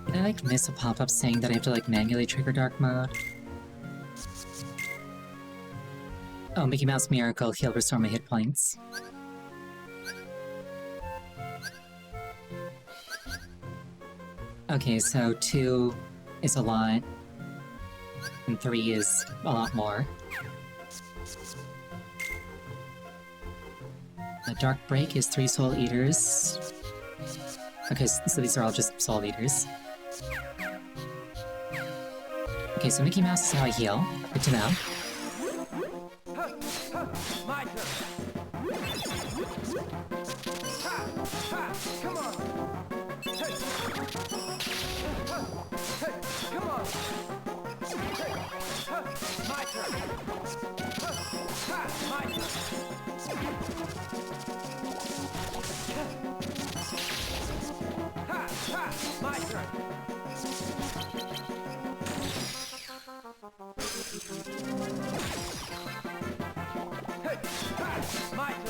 Did I like miss a pop-up saying that I have to like manually trigger dark mode? Oh, Mickey Mouse Miracle, he'll restore my hit points. Okay, so 2 is a lot, and 3 is a lot more. The Dark Break is 3 Soul Eaters. Okay, so these are all just Soul Eaters. Okay, so Mickey Mouse is how I heal. Good to know. My turn. Come on. Come on. My turn. My turn. My turn. My turn.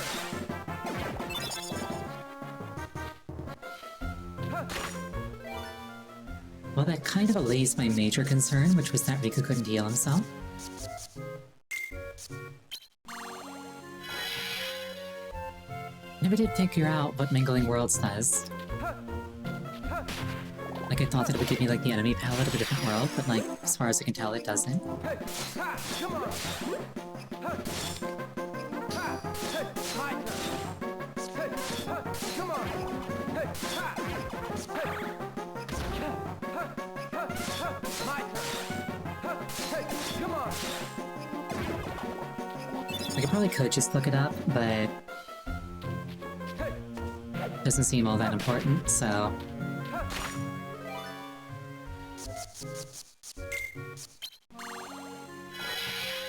Well, that kind of allays my major concern, which was that Riku couldn't heal himself. Never did figure out what Mingling Worlds does. Like, I thought that it would give me, like, the enemy palette of a different world, but, like, as far as I can tell, it doesn't. Come on. My turn. Come on. My turn. Come on. Like, I probably could just look it up, but it doesn't seem all that important, so...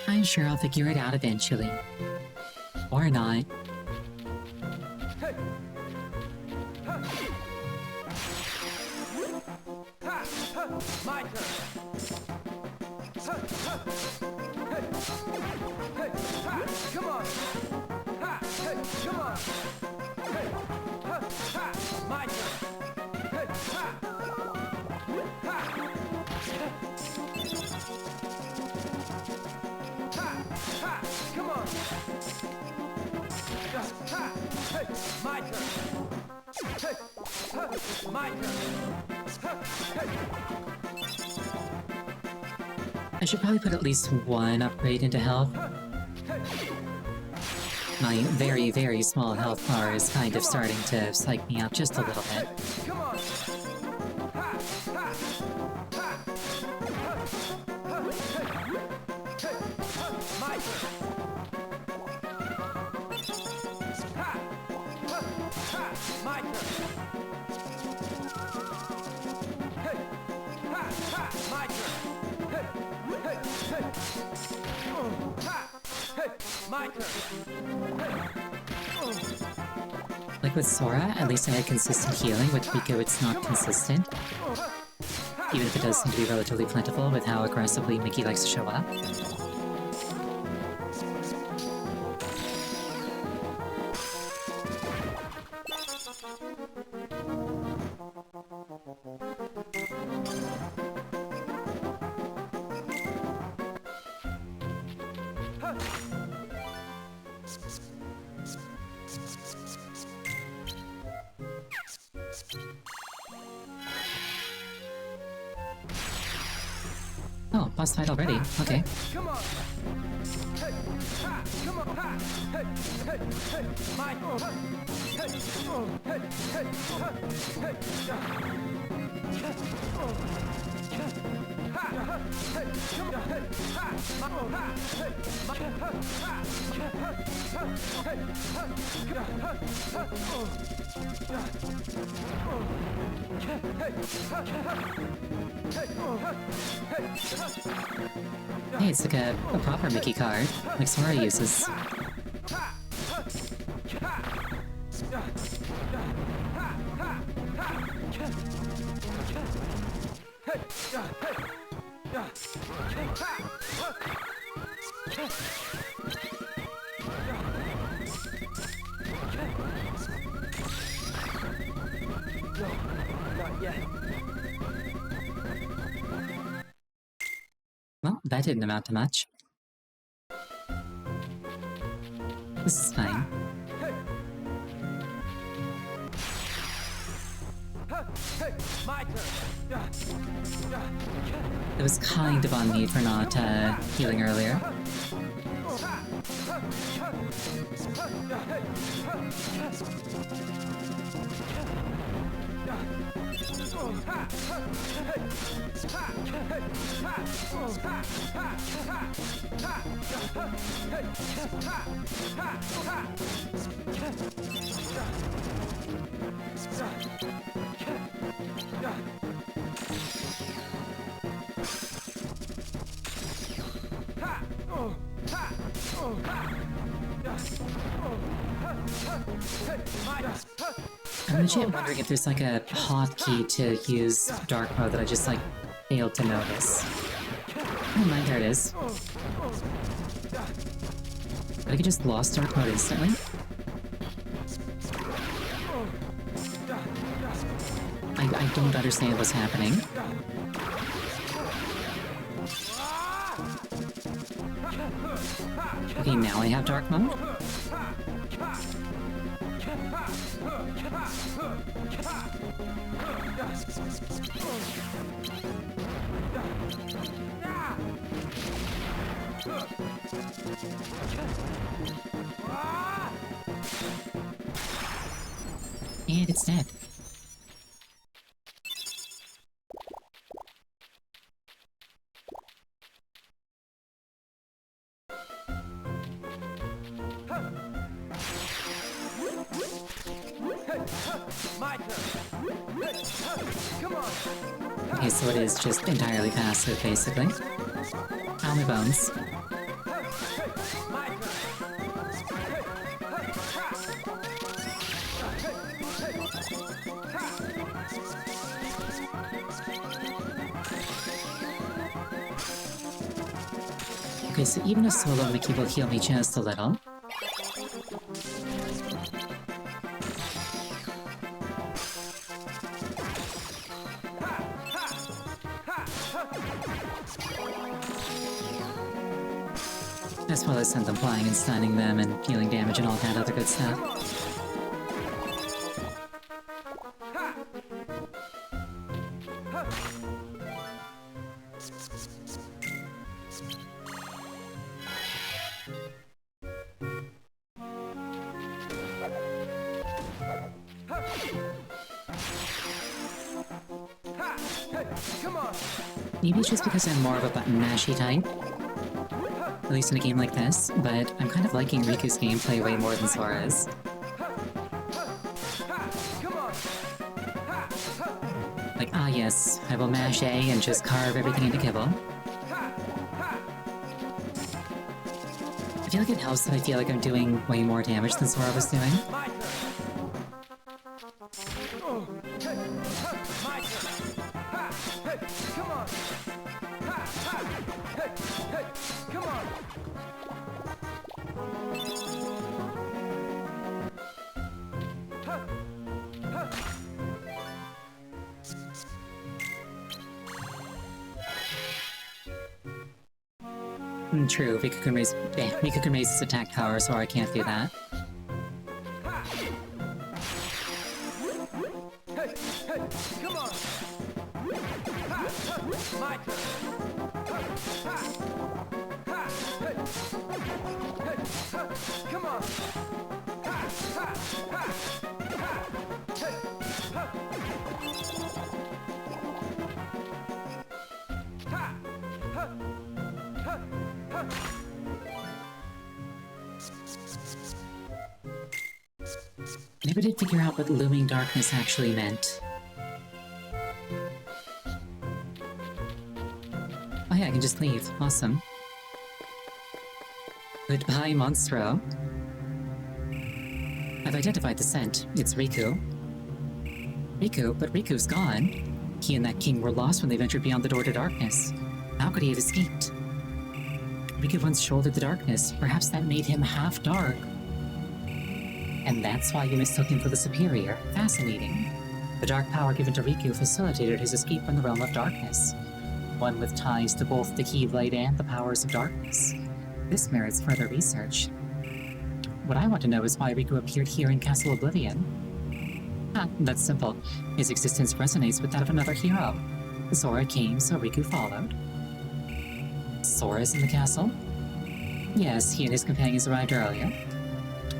I'm sure I'll figure it out eventually. Or not. My turn. Come on. Come on. My turn. Come on. My turn. My turn. I should probably put at least one upgrade into health. My very, very small health bar is kind of starting to psych me out just a little bit. Come on. My turn. My turn. My turn. My turn. Like with Sora, at least I had consistent healing. With Riku, it's not consistent. Even if it does seem to be relatively plentiful with how aggressively Mickey likes to show up. Oh, boss fight already. Okay. Come on. Come on. My Hey, it's like a proper Mickey card, like Sora uses. Not yet. Well, that didn't amount to much. This is fine. My turn. It was kind of on me for not healing earlier. I'm legit wondering if there's like a hotkey to use dark mode that I just like failed to notice. Oh my, there it is. I could just lost dark mode instantly? I don't understand what's happening. Okay, now I have dark mode? And it's dead. My turn. Come on. Okay, so it is just entirely passive, basically. Ow, my bones. My turn. Okay, so even a solo Mickey will heal me just a little. As well as send them flying and stunning them and healing damage and all that other good stuff. Come on. Maybe it's just because I'm more of a button mashy type. At least in a game like this, but I'm kind of liking Riku's gameplay way more than Sora's. Come on. Like, ah yes, I will mash A and just carve everything into kibble. I feel like it helps that I feel like I'm doing way more damage than Sora was doing. My turn. My turn. Come on. Come on. True, Riku can raise his attack power, Sora can't do that. Come on. My turn. Come on. I never did figure out what looming darkness actually meant. Oh yeah, I can just leave. Awesome. Goodbye, Monstro. I've identified the scent. It's Riku. Riku? But Riku's gone. He and that king were lost when they ventured beyond the door to darkness. How could he have escaped? Riku once shouldered the darkness. Perhaps that made him half dark. And that's why you mistook him for the superior. Fascinating. The dark power given to Riku facilitated his escape from the realm of darkness. One with ties to both the Keyblade and the powers of darkness. This merits further research. What I want to know is why Riku appeared here in Castle Oblivion. Ah, that's simple. His existence resonates with that of another hero. Sora came, so Riku followed. Sora's in the castle? Yes, he and his companions arrived earlier.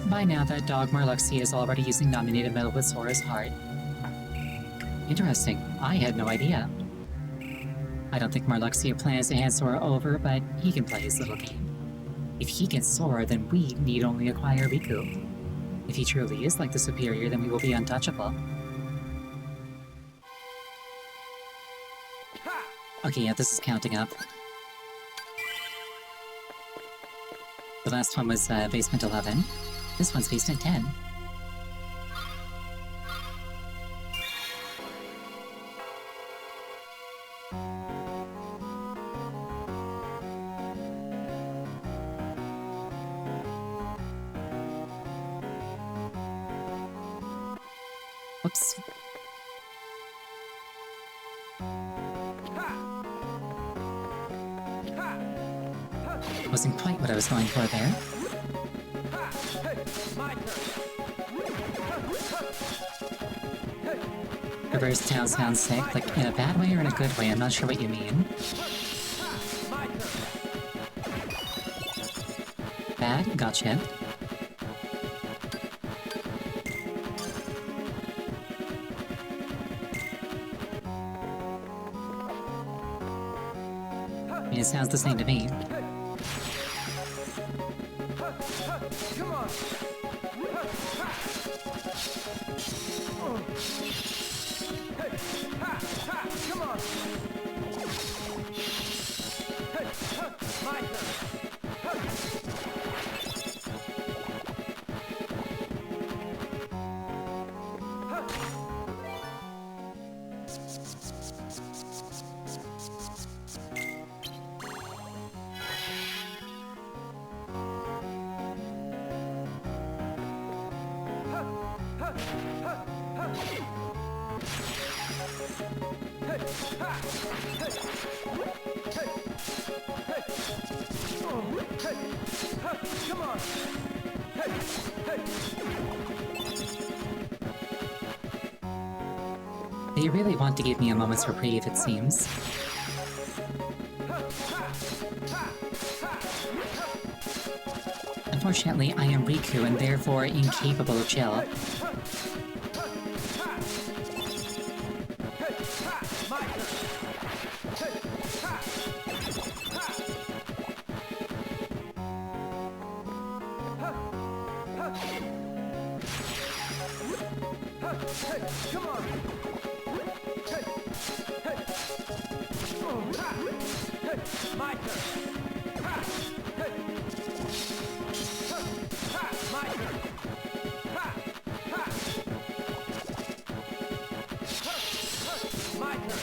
By now, that dog Marluxia is already using nominated metal with Sora's heart. Interesting. I had no idea. I don't think Marluxia plans to hand Sora over, but he can play his little game. If he gets Sora, then we need only acquire Riku. If he truly is like the superior, then we will be untouchable. Okay, yeah, this is counting up. The last one was Basement 11. This one's based at 10. Whoops. Wasn't quite what I was going for there. Reverse tail sounds sick, like in a bad way or in a good way, I'm not sure what you mean. Bad? Gotcha. I mean, it sounds the same to me. Come on. Come on. My turn. Come on. They really want to give me a moment's reprieve, it seems. Unfortunately, I am Riku and therefore incapable of chill. Come on. My turn. My turn. My turn. My turn.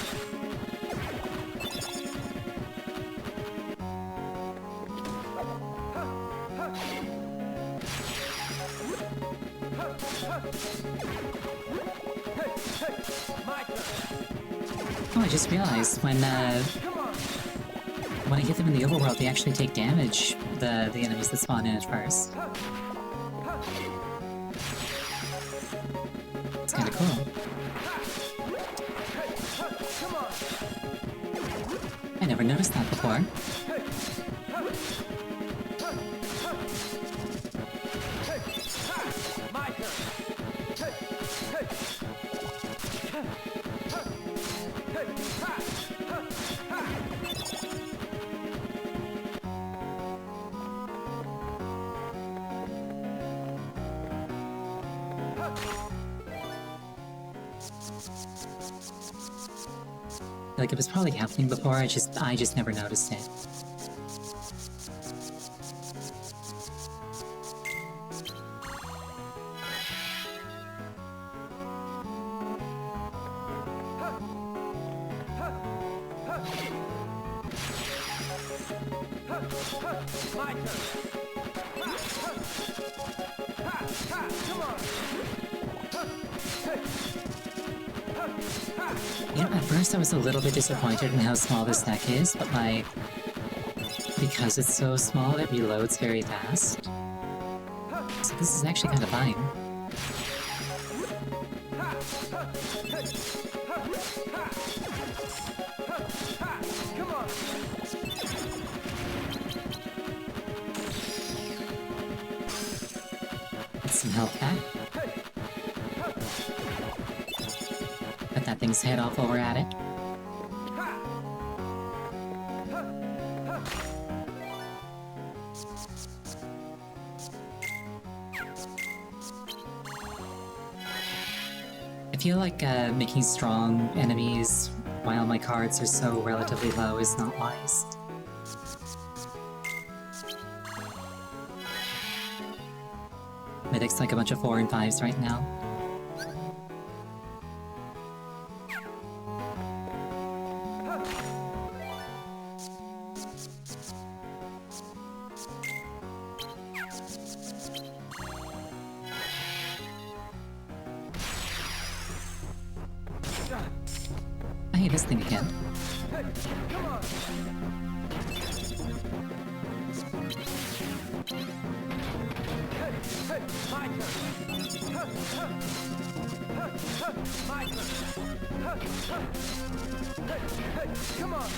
Oh, I just realized when I hit them in the overworld, they actually take damage, the enemies that spawn in at first. It's kinda cool. I never noticed that before. My turn. Like, it was probably happening before, I just never noticed it. My turn. Come on. You know, at first I was a little bit disappointed in how small this deck is, but like, because it's so small, it reloads very fast. So this is actually kind of fine. Come on. Get some health back. Cut that thing's head off while we're at it. I feel like making strong enemies while my cards are so relatively low is not wise. Mythic's like a bunch of 4 and 5s right now. I hate this thing again. Hey, come on. Hey, hey, my turn. Huh, huh. Huh, huh, my turn. Huh, huh. Hey, hey, come on.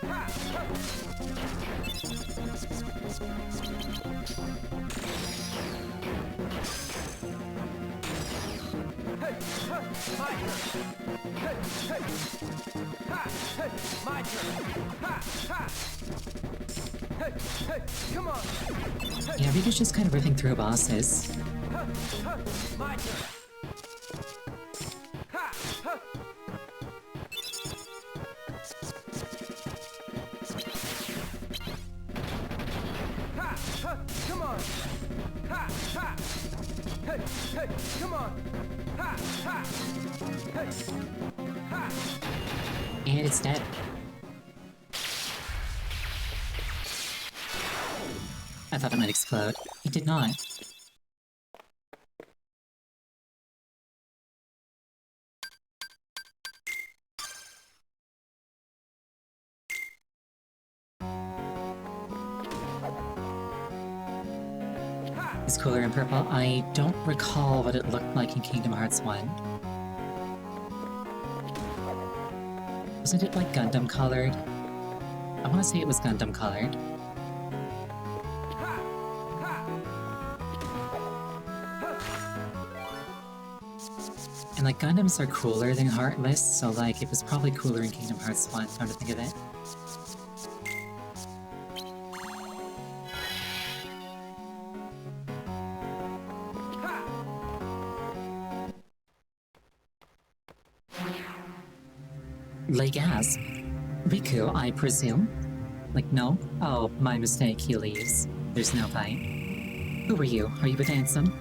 Ha, ha. Hey, huh, my turn. Hey, hey. Ha, hey, my turn. Ha, ha. Hey, hey, come on. Hey, Yeah, Rita's just kind of ripping through bosses. ha, ha, my turn. Ha, ha. Ha, ha, come on. Ha, ha. Hey, hey, come on. Ha, ha. Hey, ha. And it's dead. I thought it might explode. It did not. It's cooler in purple. I don't recall what it looked like in Kingdom Hearts 1. Wasn't it like Gundam colored? I want to say it was Gundam colored. And like Gundams are cooler than Heartless, so like it was probably cooler in Kingdom Hearts 1, come to think of it. Lake Asp. Riku, I presume? Like, no? Oh, my mistake, he leaves. There's no fight. Who are you? Are you with Ansem?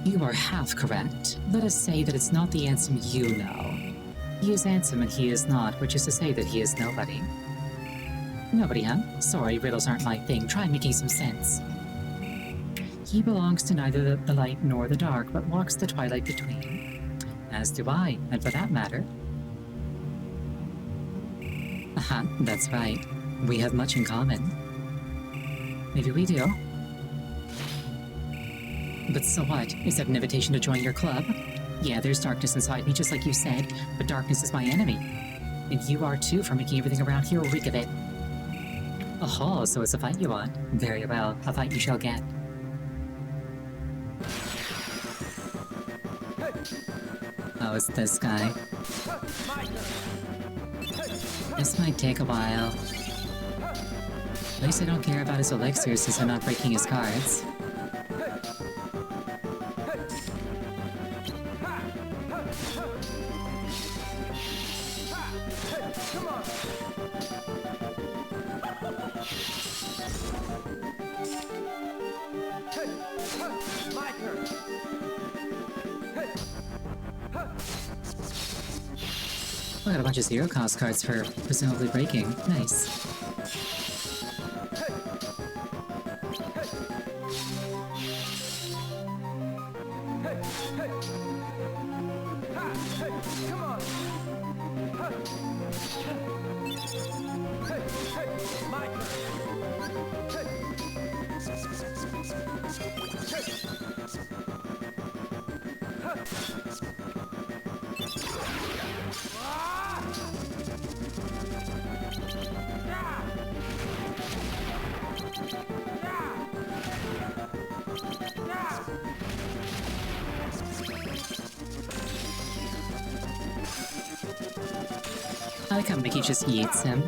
You are half correct. Let us say that it's not the Ansem you know. He is Ansem and he is not, which is to say that he is nobody. Nobody, huh? Sorry, riddles aren't my thing. Try making some sense. He belongs to neither the light nor the dark, but walks the twilight between. As do I, and for that matter. Aha, that's right. We have much in common. Maybe we do. But so what? Is that an invitation to join your club? Yeah, there's darkness inside me, just like you said, but darkness is my enemy. And you are too, for making everything around here reek of it. Oh, so it's a fight you want? Very well, a fight you shall get. Oh, it's this guy. This might take a while. At least I don't care about his elixirs since I'm not breaking his cards. I got a bunch of zero cost cards for presumably breaking. Nice. I like how Mickey just eats him.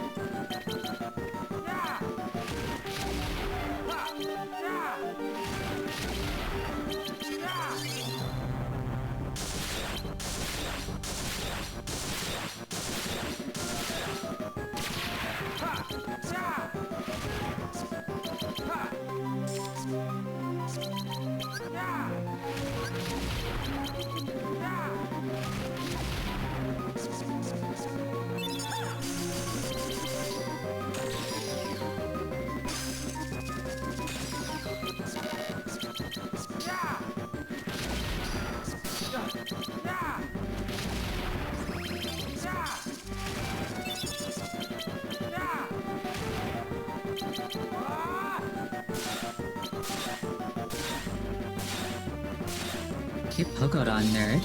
Get pogoed on, nerd.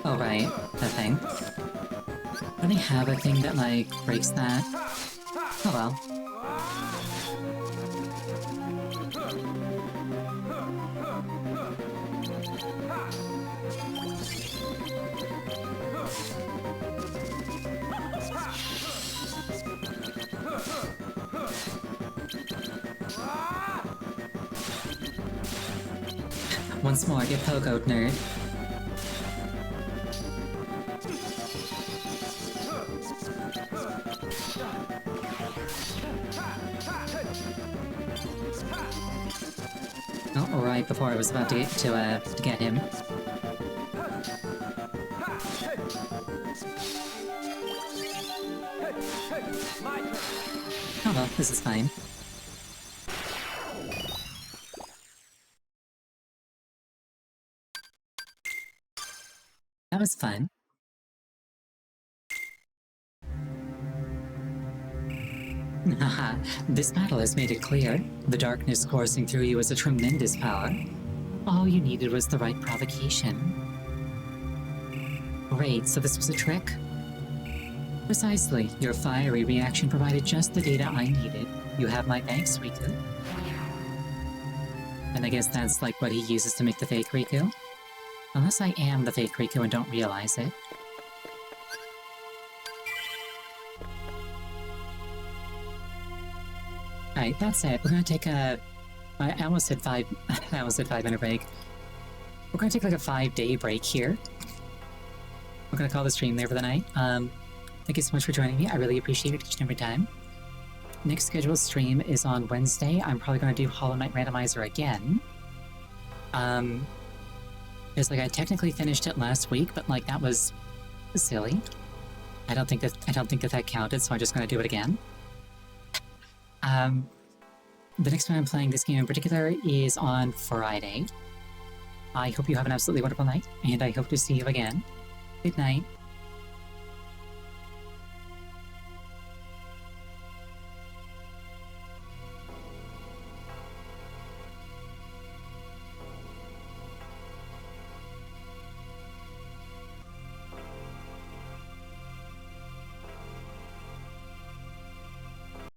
Oh right, that thing. Don't they have a thing that, like, breaks that? Oh well. Once more, get pogoed, nerd. Oh, right before I was about to get him. Oh well, this is fine. That was fun. Haha, this battle has made it clear. The darkness coursing through you is a tremendous power. All you needed was the right provocation. Great, so this was a trick? Precisely. Your fiery reaction provided just the data I needed. You have my thanks, Riku. And I guess that's like what he uses to make the fake Riku? Unless I am the fake Riku and don't realize it. Alright, that's it. We're gonna take a... I almost said 5-minute break. We're gonna take like a 5-day break here. We're gonna call the stream there for the night. Thank you so much for joining me. I really appreciate it each and every time. Next scheduled stream is on Wednesday. I'm probably gonna do Hollow Knight Randomizer again. Because like I technically finished it last week, but like that was silly. I don't think that counted, so I'm just gonna do it again. The next time I'm playing this game in particular is on Friday. I hope you have an absolutely wonderful night, and I hope to see you again. Good night.